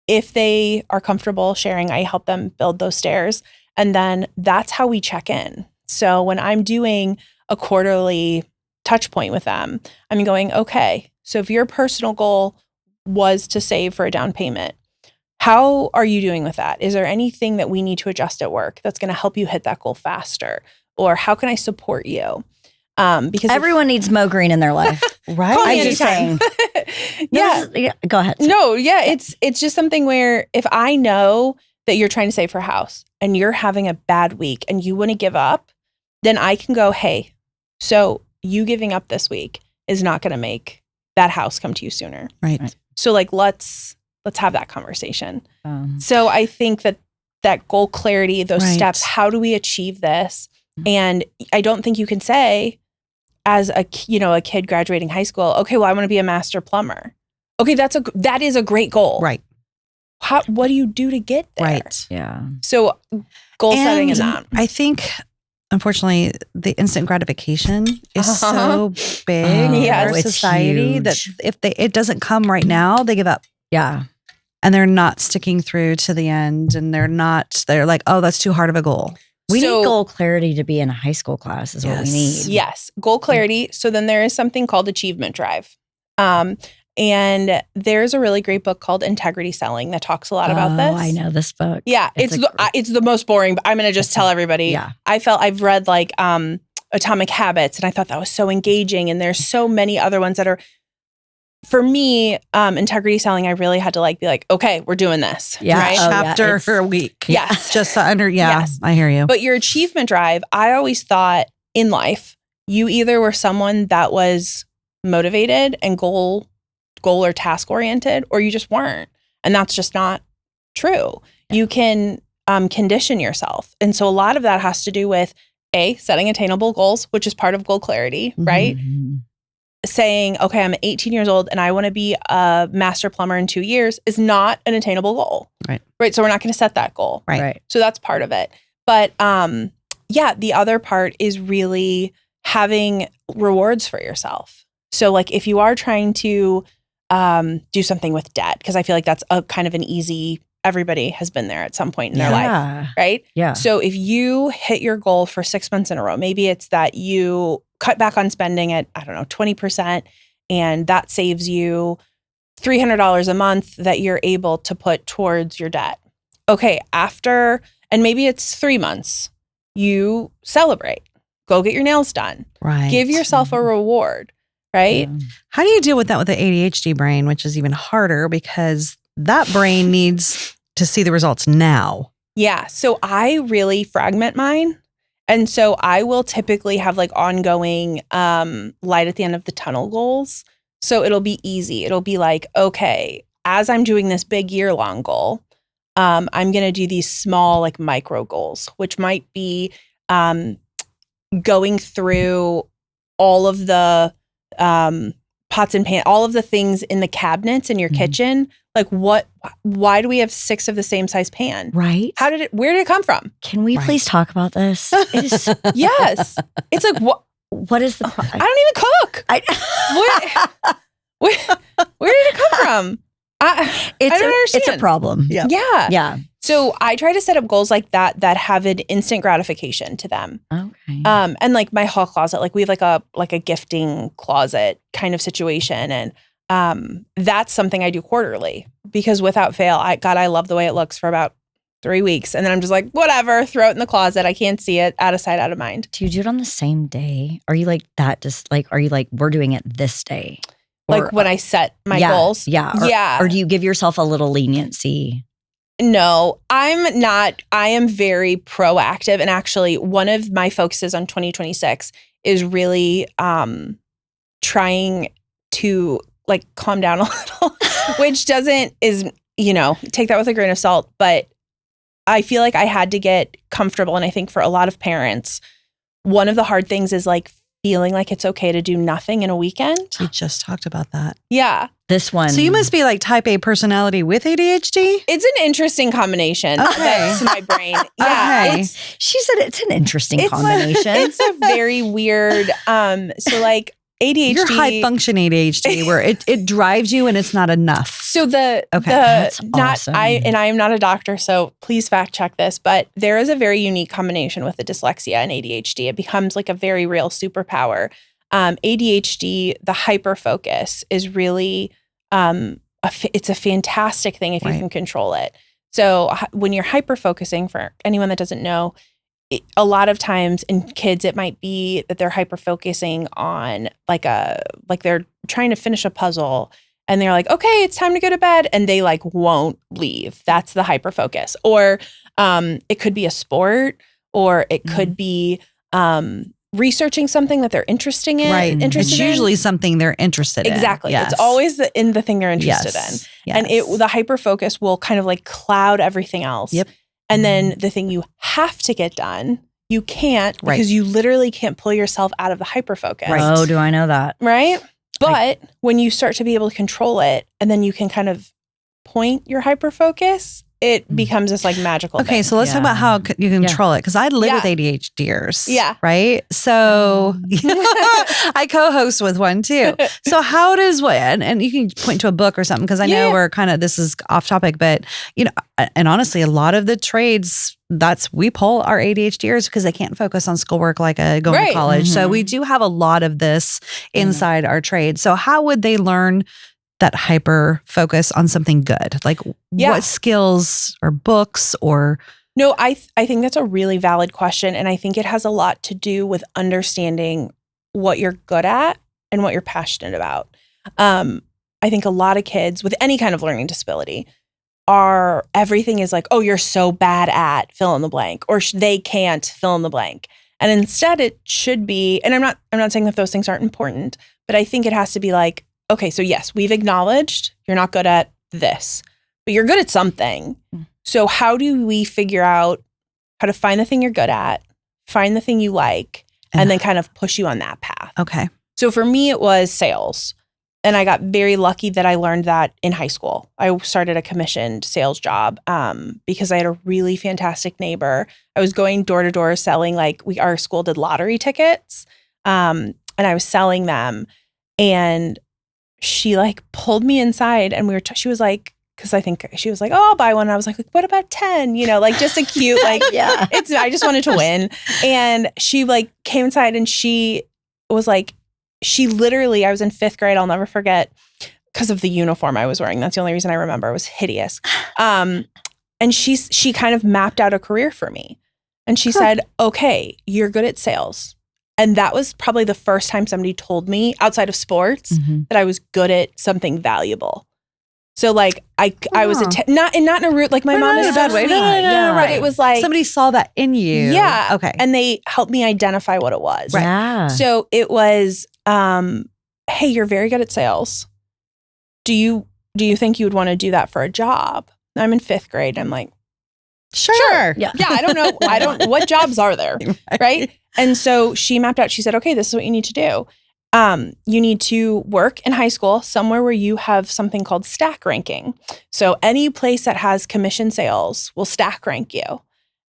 if they are comfortable sharing, I help them build those stairs. And then that's how we check in. So when I'm doing a quarterly touch point with them, I'm going, okay, so if your personal goal was to save for a down payment, how are you doing with that? Is there anything that we need to adjust at work that's going to help you hit that goal faster? Or how can I support you? Because everyone needs Mo Green in their life. Right. Call me I'm just anytime. saying. Yeah. Go ahead. No, yeah, it's just something where if I know that you're trying to save for a house and you're having a bad week and you want to give up, then I can go, hey, so you giving up this week is not going to make that house come to you sooner. Right. So like, let's have that conversation. So I think that goal clarity, those steps, how do we achieve this? And I don't think you can say as a kid graduating high school, okay, well, I want to be a master plumber. Okay, that is a great goal. Right. What do you do to get there? Right. Yeah. So goal setting is And on. I think, unfortunately, the instant gratification is so big in Yes. our It's society huge. that if it doesn't come right now, they give up. Yeah. And they're not sticking through to the end. And they're like, oh, that's too hard of a goal. We So- need goal clarity to be in a high school class is what we need. Yes, goal clarity. So then there is something called achievement drive. And there's a really great book called Integrity Selling that talks a lot about this. I know this book. Yeah, it's the most boring, but I'm going to just tell everybody. Yeah. I've read like Atomic Habits, and I thought that was so engaging. And there's so many other ones that are, for me, integrity selling. I really had to be like, okay, we're doing this. Yeah. Right. Oh, Chapter for a week. Yes. Just to Yes. I hear you. But your achievement drive, I always thought in life, you either were someone that was motivated and goal or task oriented, or you just weren't. And that's just not true. You can condition yourself. And so a lot of that has to do with setting attainable goals, which is part of goal clarity, right? Mhm. Saying, okay, I'm 18 years old and I want to be a master plumber in 2 years is not an attainable goal. Right. So we're not going to set that goal. Right. So that's part of it. But the other part is really having rewards for yourself. So like if you are trying to do something with debt, because I feel like that's a kind of an easy, everybody has been there at some point in their life, right? Yeah. So if you hit your goal for 6 months in a row, maybe it's that you cut back on spending at, 20%, and that saves you $300 a month that you're able to put towards your debt. Okay, and maybe it's 3 months, you celebrate, go get your nails done, Right. give yourself a reward, right? Yeah. How do you deal with that with the ADHD brain, which is even harder because that brain needs to see the results now? Yeah. So I really fragment mine. And so I will typically have like ongoing light at the end of the tunnel goals. So it'll be easy. It'll be like, okay, as I'm doing this big year-long goal, I'm going to do these small like micro goals, which might be going through all of the pots and pans, all of the things in the cabinets in your kitchen. Like why do we have 6 of the same size pan? Right. Where did it come from? Can we please talk about this? It is, Yes. It's like, what is the problem? I don't even cook. Where did it come from? I don't understand. It's a problem. Yeah. Yeah. Yeah. So I try to set up goals like that have an instant gratification to them. Okay. And like my hall closet, like we have like a gifting closet kind of situation. And that's something I do quarterly because without fail, I love the way it looks for about 3 weeks. And then I'm just like, whatever, throw it in the closet. I can't see it, out of sight, out of mind. Do you do it on the same day? Are you like that? Just like, are you like, we're doing it this day? Like when I set my goals. Yeah. Or do you give yourself a little leniency? No, I'm not. I am very proactive. And actually, one of my focuses on 2026 is really trying to like calm down a little, which take that with a grain of salt. But I feel like I had to get comfortable. And I think for a lot of parents, one of the hard things is like feeling like it's okay to do nothing in a weekend. We just talked about that. Yeah. This one. So you must be like type A personality with ADHD? It's an interesting combination. Okay. That's my brain. Yeah. Okay. She said it's an interesting combination. It's a very weird, so like ADHD. You're high function ADHD where it drives you and it's not enough. So That's awesome. I am not a doctor, so please fact check this, but there is a very unique combination with the dyslexia and ADHD. It becomes like a very real superpower. ADHD, the hyperfocus is really, it's a fantastic thing if you can control it. So when you're hyperfocusing, for anyone that doesn't know, a lot of times in kids, it might be that they're hyper-focusing on like they're trying to finish a puzzle and they're like, okay, it's time to go to bed. And they like won't leave. That's the hyper-focus. Or it could be a sport, or it could be researching something that they're interested in. Right. It's usually something they're interested in. Exactly. Yes. It's always the thing they're interested in. Yes. And the hyper-focus will kind of like cloud everything else. Yep. And then the thing you have to get done, you can't because you literally can't pull yourself out of the hyperfocus. Right. Oh, do I know that? Right? But when you start to be able to control it and then you can kind of point your hyperfocus, it becomes this like magical thing. So let's talk about how you control it. Because I live with ADHDers. Yeah. Right? So I co-host with one too. So how does and you can point to a book or something, because I know we're kind of, this is off topic, but and honestly, a lot of the trades, we pull our ADHDers because they can't focus on schoolwork like going to college. So we do have a lot of this inside our trade. So how would they learn that hyper focus on something good? Like what skills or books or? No, I think that's a really valid question. And I think it has a lot to do with understanding what you're good at and what you're passionate about. I think a lot of kids with any kind of learning disability everything is like, oh, you're so bad at fill in the blank, or they can't fill in the blank. And instead it should be, and I'm not saying that those things aren't important, but I think it has to be like, okay, so yes, we've acknowledged you're not good at this, but you're good at something. So how do we figure out how to find the thing you're good at, find the thing you like, and then kind of push you on that path? Okay. So for me, it was sales. And I got very lucky that I learned that in high school. I started a commissioned sales job because I had a really fantastic neighbor. I was going door to door selling, our school did lottery tickets, and I was selling them. And she pulled me inside, and she was like, because I think she was like, oh, I'll buy one. And I was like, what about 10? Just a cute, I just wanted to win. And she came inside, and she was like, I was in 5th grade. I'll never forget, because of the uniform I was wearing. That's the only reason I remember. It was hideous. And she kind of mapped out a career for me. And she said, okay, you're good at sales. And that was probably the first time somebody told me outside of sports that I was good at something valuable. So I was not in a route, my mom is in a bad way. No, but it was like somebody saw that in you. Yeah. Okay. And they helped me identify what it was. Right. Yeah. So it was, hey, you're very good at sales. Do you think you would want to do that for a job? I'm in 5th grade. I'm like, sure. Yeah. I don't know. What jobs are there? Right. And so she mapped out, she said, okay, this is what you need to do. You need to work in high school somewhere where you have something called stack ranking. So any place that has commission sales will stack rank you.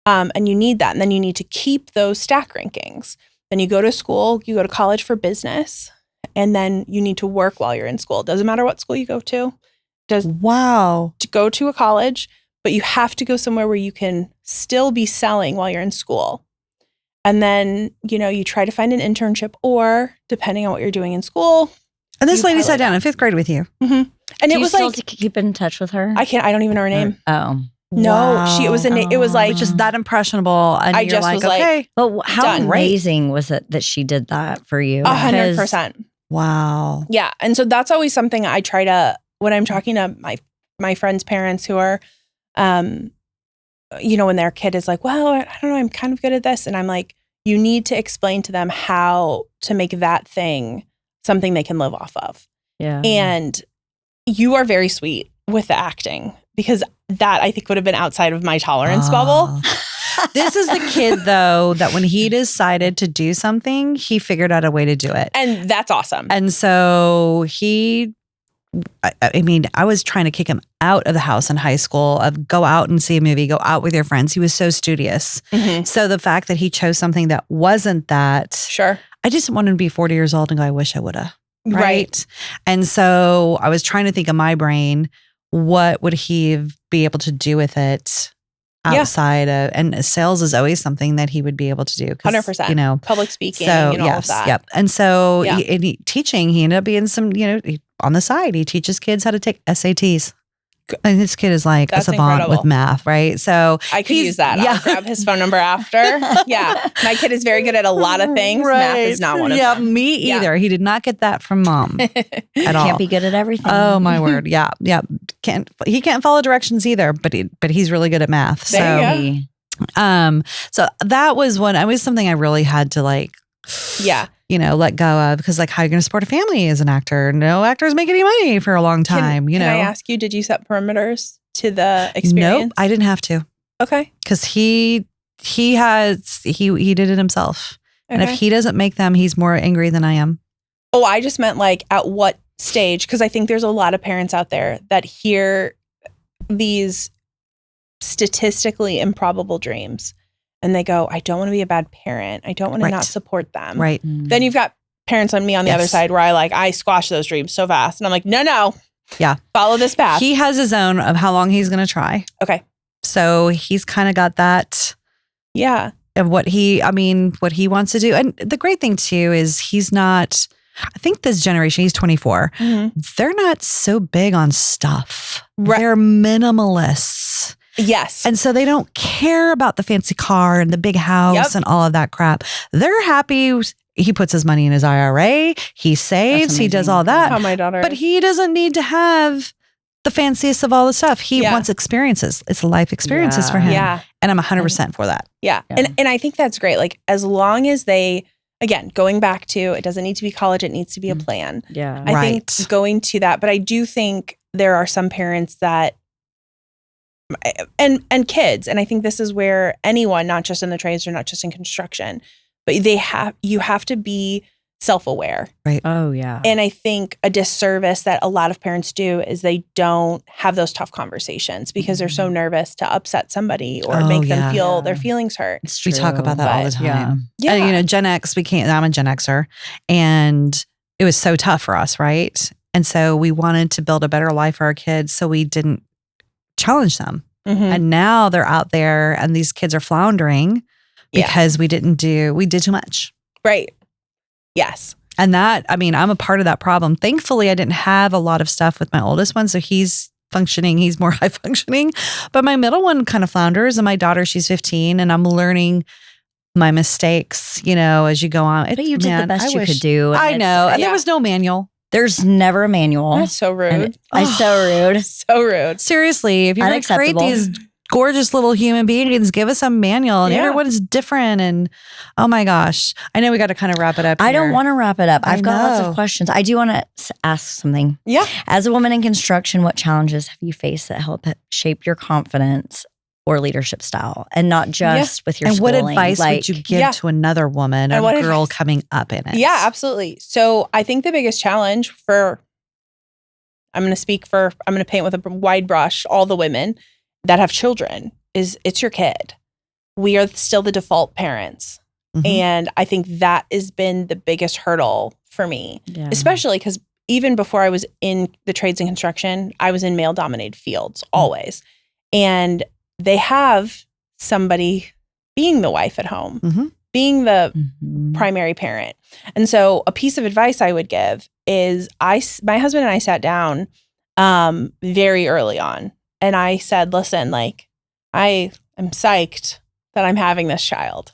And you need that. And then you need to keep those stack rankings. Then you go to school, you go to college for business, and then you need to work while you're in school. Doesn't matter what school you go to. Wow. To go to a college, but you have to go somewhere where you can still be selling while you're in school. And then, you try to find an internship, or depending on what you're doing in school. And this lady sat down in 5th grade with you. Mm-hmm. And it was still keep in touch with her? I don't even know her name. Oh. No, wow. it was just that impressionable. And I you're just was okay. But how amazing was it that she did that for you? 100%. Wow. Yeah. And so that's always something I try to, when I'm talking to my friends' parents who are when their kid is like, well, I don't know, I'm kind of good at this. And I'm like, you need to explain to them how to make that thing something they can live off of. Yeah. And you are very sweet with the acting, because that I think would have been outside of my tolerance bubble. This is the kid, though, that when he decided to do something, he figured out a way to do it. And that's awesome. And so I was trying to kick him out of the house in high school, of go out and see a movie, go out with your friends. He was so studious. Mm-hmm. So the fact that he chose something that wasn't that, Sure. I just wanted to be 40 years old and go, I wish I would have. Right. And so I was trying to think of my brain, what would he be able to do with it outside of, and sales is always something that he would be able to do. 100%. Public speaking so, and all of that. Yep. And so teaching, he ended up being some, on the side, he teaches kids how to take SATs. And this kid is like That's a savant incredible. with math, right? So I could use that. I'll grab his phone number after. Yeah. My kid is very good at a lot of things. Right. Math is not one of them. Yeah, me either. He did not get that from mom at all. Can't be good at everything. Oh my word. Yeah. Yeah. He can't follow directions either, but he's really good at math. There you go. So that was something I really had to let go of, because how are you going to support a family as an actor? No actors make any money for a long time. Can I ask you, did you set perimeters to the experience? Nope, I didn't have to. Okay. Because he did it himself. Okay. And if he doesn't make them, he's more angry than I am. Oh, I just meant at what stage? Because I think there's a lot of parents out there that hear these statistically improbable dreams and they go, I don't want to be a bad parent. I don't want to not support them. Right. Then you've got parents on me on the other side where I squash those dreams so fast. And I'm like, no. Yeah. Follow this path. He has his own of how long he's going to try. Okay. So he's kind of got that. Yeah. Of what he wants to do. And the great thing too is he's not, I think this generation, he's 24. Mm-hmm. They're not so big on stuff. Right. They're minimalists. Yes. And so they don't care about the fancy car and the big house and all of that crap. They're happy. He puts his money in his IRA. He saves. He does all that. That's how my daughter. But he doesn't need to have the fanciest of all the stuff. He wants experiences. It's life experiences for him. Yeah. And I'm 100% for that. Yeah. And I think that's great. As long as they, again, going back to, it doesn't need to be college. It needs to be a plan. Yeah. I think going to that, but I do think there are some parents that, and kids, and I think this is where anyone, not just in the trades or not just in construction, but you have to be self-aware. Right. Oh yeah. And I think a disservice that a lot of parents do is they don't have those tough conversations because they're so nervous to upset somebody or make them feel their feelings hurt. We talk about that all the time. Yeah. And, Gen X, I'm a Gen Xer, and it was so tough for us, right? And so we wanted to build a better life for our kids, so we didn't challenge them. Mm-hmm. And now they're out there and these kids are floundering because we did too much. Right. Yes. And that, I'm a part of that problem. Thankfully, I didn't have a lot of stuff with my oldest one. So he's functioning. He's more high functioning. But my middle one kind of flounders. And my daughter, she's 15. And I'm learning my mistakes, as you go on. But you did the best you could do. I know. And there was no manual. There's never a manual. That's so rude. So rude. So rude. Seriously, if you're going to create these gorgeous little human beings, give us a manual. And everyone's different. And oh my gosh. I know we got to kind of wrap it up here. I don't want to wrap it up. I've got lots of questions. I do want to ask something. Yeah. As a woman in construction, what challenges have you faced that help shape your confidence or leadership style, and not just with your schooling? And what advice would you give to another woman or girl coming up in it? Yeah, absolutely. So I think the biggest challenge I'm going to paint with a wide brush, all the women that have children, is it's your kid. We are still the default parents. Mm-hmm. And I think that has been the biggest hurdle for me, especially because even before I was in the trades and construction, I was in male-dominated fields always. And they have somebody being the wife at home, being the primary parent. And so a piece of advice I would give is my husband and I sat down very early on. And I said, listen, I am psyched that I'm having this child.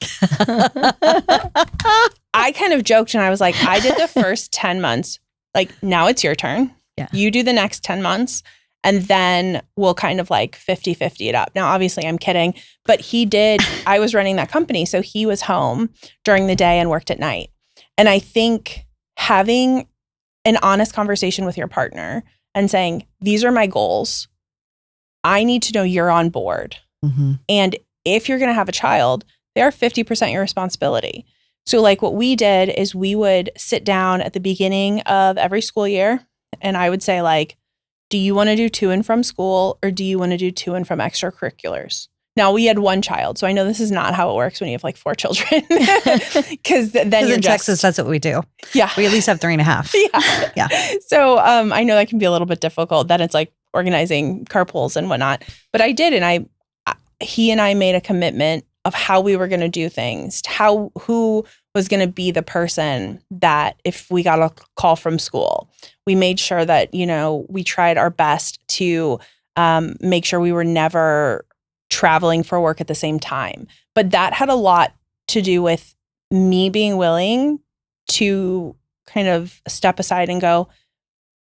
I kind of joked and I was like, I did the first 10 months. Now it's your turn. Yeah. You do the next 10 months. And then we'll kind of like 50-50 it up. Now, obviously I'm kidding, but I was running that company. So he was home during the day and worked at night. And I think having an honest conversation with your partner and saying, these are my goals. I need to know you're on board. Mm-hmm. And if you're going to have a child, they are 50% your responsibility. So like what we did is we would sit down at the beginning of every school year. And I would say like, do you want to do to and from school or do you want to do to and from extracurriculars? Now we had one child. So I know this is not how it works when you have like 4 children. Because then you're in Texas, that's what we do. Yeah. We at least have 3.5. Yeah. So I know that can be a little bit difficult. Then it's like organizing carpools and whatnot. But I did. And he and I made a commitment of how we were going to do things, who was going to be the person that if we got a call from school, we made sure that, we tried our best to make sure we were never traveling for work at the same time. But that had a lot to do with me being willing to kind of step aside and go,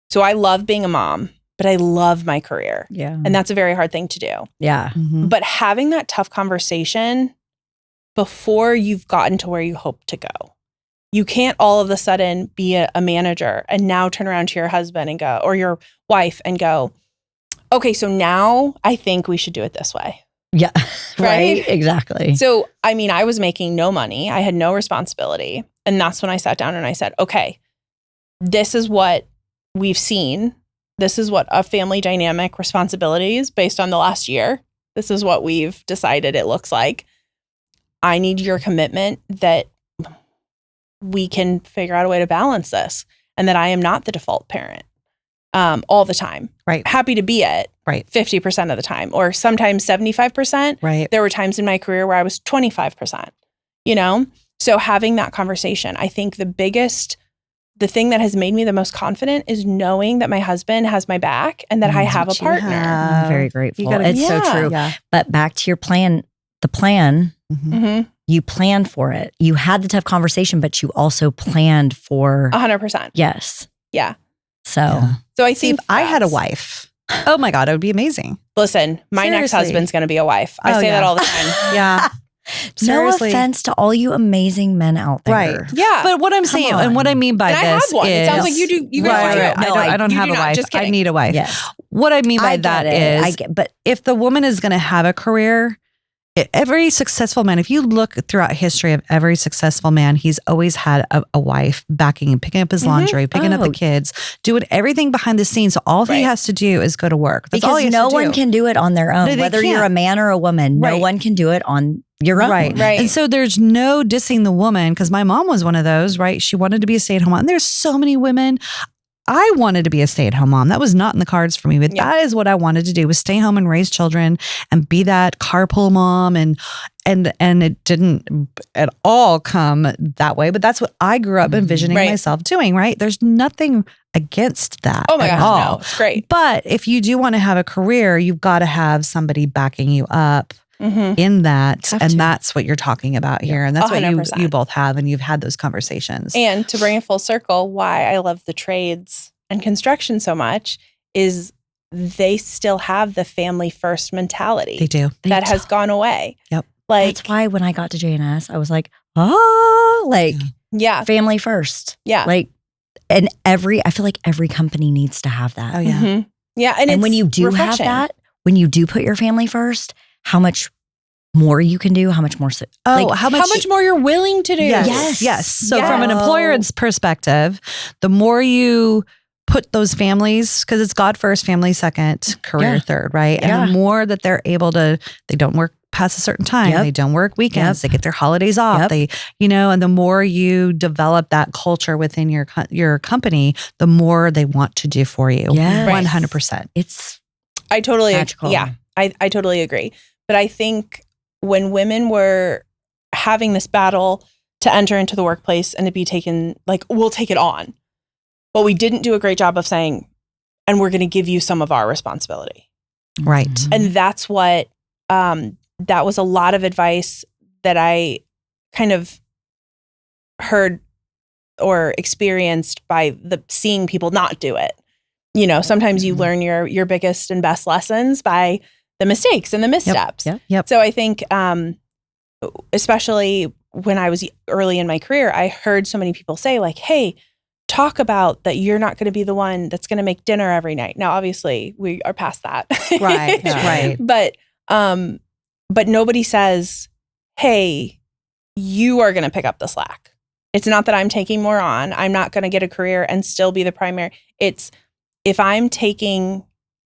so I love being a mom, but I love my career. Yeah. And that's a very hard thing to do. Yeah. Mm-hmm. But having that tough conversation before you've gotten to where you hope to go. You can't all of a sudden be a manager and now turn around to your husband and go, or your wife and go, okay, so now I think we should do it this way. Yeah. Right? Right. Exactly. So, I was making no money. I had no responsibility. And that's when I sat down and I said, okay, this is what we've seen. This is what a family dynamic responsibility is based on the last year. This is what we've decided it looks like. I need your commitment that we can figure out a way to balance this and that I am not the default parent all the time. Right. Happy to be it. Right. 50% of the time or sometimes 75%. Right. There were times in my career where I was 25%, So having that conversation, I think the thing that has made me the most confident is knowing that my husband has my back and that I have a partner. I'm very grateful. gotta- It's so true. Yeah. But back to your plan, the plan, Mm-hmm. Mm-hmm. you planned for it. You had the tough conversation, but you also planned for 100%. yes. Yeah. So Yeah. So I See, think if I had a wife, oh my God, it would be amazing. listen, my next Seriously. husband's going to be a wife. I Oh, say yeah. that all the time. Yeah. Seriously. no offense to all you amazing men out there. Right. Yeah. But what I'm saying, and what I mean by And I have this one. is, It sounds like you do. You guys right, do. right. No, I don't you have do a not. wife. Just I kidding. need a wife. Yes. What I mean by I that get it. I is, get, but if the woman is going to have a career, every successful man, if you look throughout history of every successful man, he's always had a wife backing him, picking up his laundry, picking up the kids, doing everything behind the scenes. So all he has to do is go to work. That's all he because has no to do. one can do it on their own. No, they Whether you're can't. a man or a woman, no Right. one can do it on your own. Right. Right. And so there's no dissing the woman because my mom was one of those, right? She wanted to be a stay-at-home mom. And there's so many women. I wanted to be a stay-at-home mom. That was not in the cards for me, but that is what I wanted to do, was stay home and raise children and be that carpool mom. And it didn't at all come that way, but that's what I grew up envisioning Right. myself doing, right? There's nothing against that. Oh my at gosh, all. no, it's great. But if you do want to have a career, you've got to have somebody backing you up Mm-hmm. in that. Have And to. that's what you're talking about here. And that's what 100%. you both have, and you've had those conversations. And to bring it full circle, why I love the trades and construction so much is they still have the family first mentality They do. that has gone away. Yep. Like, That's why when I got to JNS, I was like, yeah, family first. yeah. Like, and I feel like every company needs to have that. Oh, yeah. Mhm. Yeah. And, And when it's you do refreshing. have that, when you do put your family first, how much more you can do, how much more. Oh, like, how much more you're willing to do. Yes. Yes. So Yes. from an employer's perspective, the more you put those families, because it's God first, family second, career Yeah. third, right? And Yeah. the more that they're able to, they don't work past a certain time. Yep. They don't work weekends. Yep. They get their holidays off. Yep. They, and the more you develop that culture within your company, the more they want to do for you. Yes. 100%. it's I totally, magical. yeah, I totally agree. But I think when women were having this battle to enter into the workplace and to be taken, like, we'll take it on. But we didn't do a great job of saying, and we're going to give you some of our responsibility. Right. Mhm. And that's what, that was a lot of advice that I kind of heard or experienced by seeing people not do it. sometimes you learn your biggest and best lessons by the mistakes and the missteps. Yep. So I think, especially when I was early in my career, I heard so many people say like, hey, talk about that you're not going to be the one that's going to make dinner every night. Now, obviously, we are past that. Right. Right. But nobody says, hey, you are going to pick up the slack. It's not that I'm taking more on. I'm not going to get a career and still be the primary. It's if I'm taking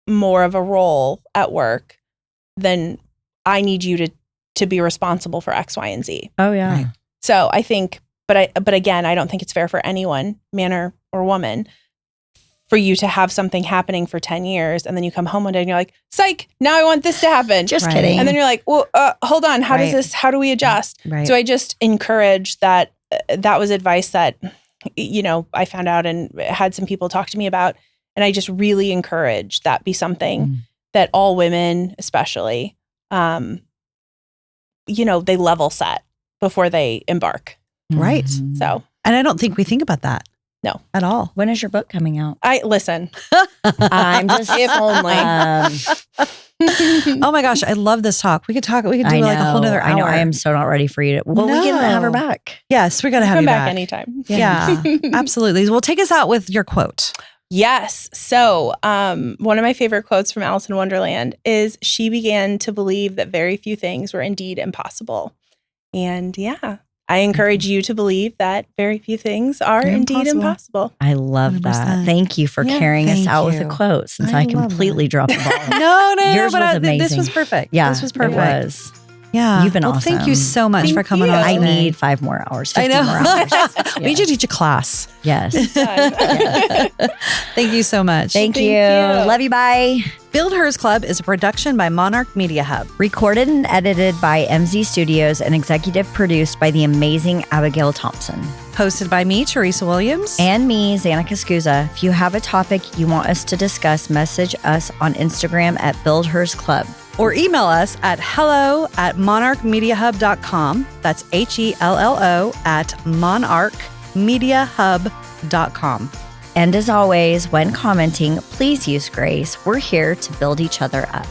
more of a role at work, then I need you to be responsible for X, Y, and Z. Oh, yeah. Right. So I think, but again, I don't think it's fair for anyone, man or woman, for you to have something happening for 10 years and then you come home one day and you're like, psych, now I want this to happen. Just kidding. And then you're like, well, hold on. How do we adjust? Right. So I just encourage that. That was advice that, I found out and had some people talk to me about. And I just really encourage that be something that all women, especially, they level set before they embark. Right. So, and I don't think we think about that. No. At all. When is your book coming out? Listen. I'm just If only. Oh my gosh, I love this talk. We could do like a whole nother hour. I know. I am so not ready for you to. Well, we can have her back. Yes, we got to have Come you back anytime. Yeah, absolutely. Well, take us out with your quote. Yes. So one of my favorite quotes from Alice in Wonderland is, she began to believe that very few things were indeed impossible. And I encourage you to believe that very few things are indeed impossible. I love that. 100%. Thank you for carrying us out with a quote, since I completely dropped the ball. No, Yours was amazing. This was perfect. Yeah, this was perfect. It was. Yeah. You've been awesome. Thank you so much for coming on. I today. need 5 more hours. 15 I know. more hours. We need to teach a class. Yes. Thank you so much. Thank you. Love you. Bye. BuildHERS Club is a production by Monarch Media Hub. Recorded and edited by MZStudios and executive produced by the amazing Abbigail Thompson. Hosted by me, Teresa Williams. And me, Zanika Scusa. If you have a topic you want us to discuss, message us on Instagram at BuildHERS Club. Or email us at hello@monarchmediahub.com. That's HELLO@monarchmediahub.com. And as always, when commenting, please use grace. We're here to build each other up.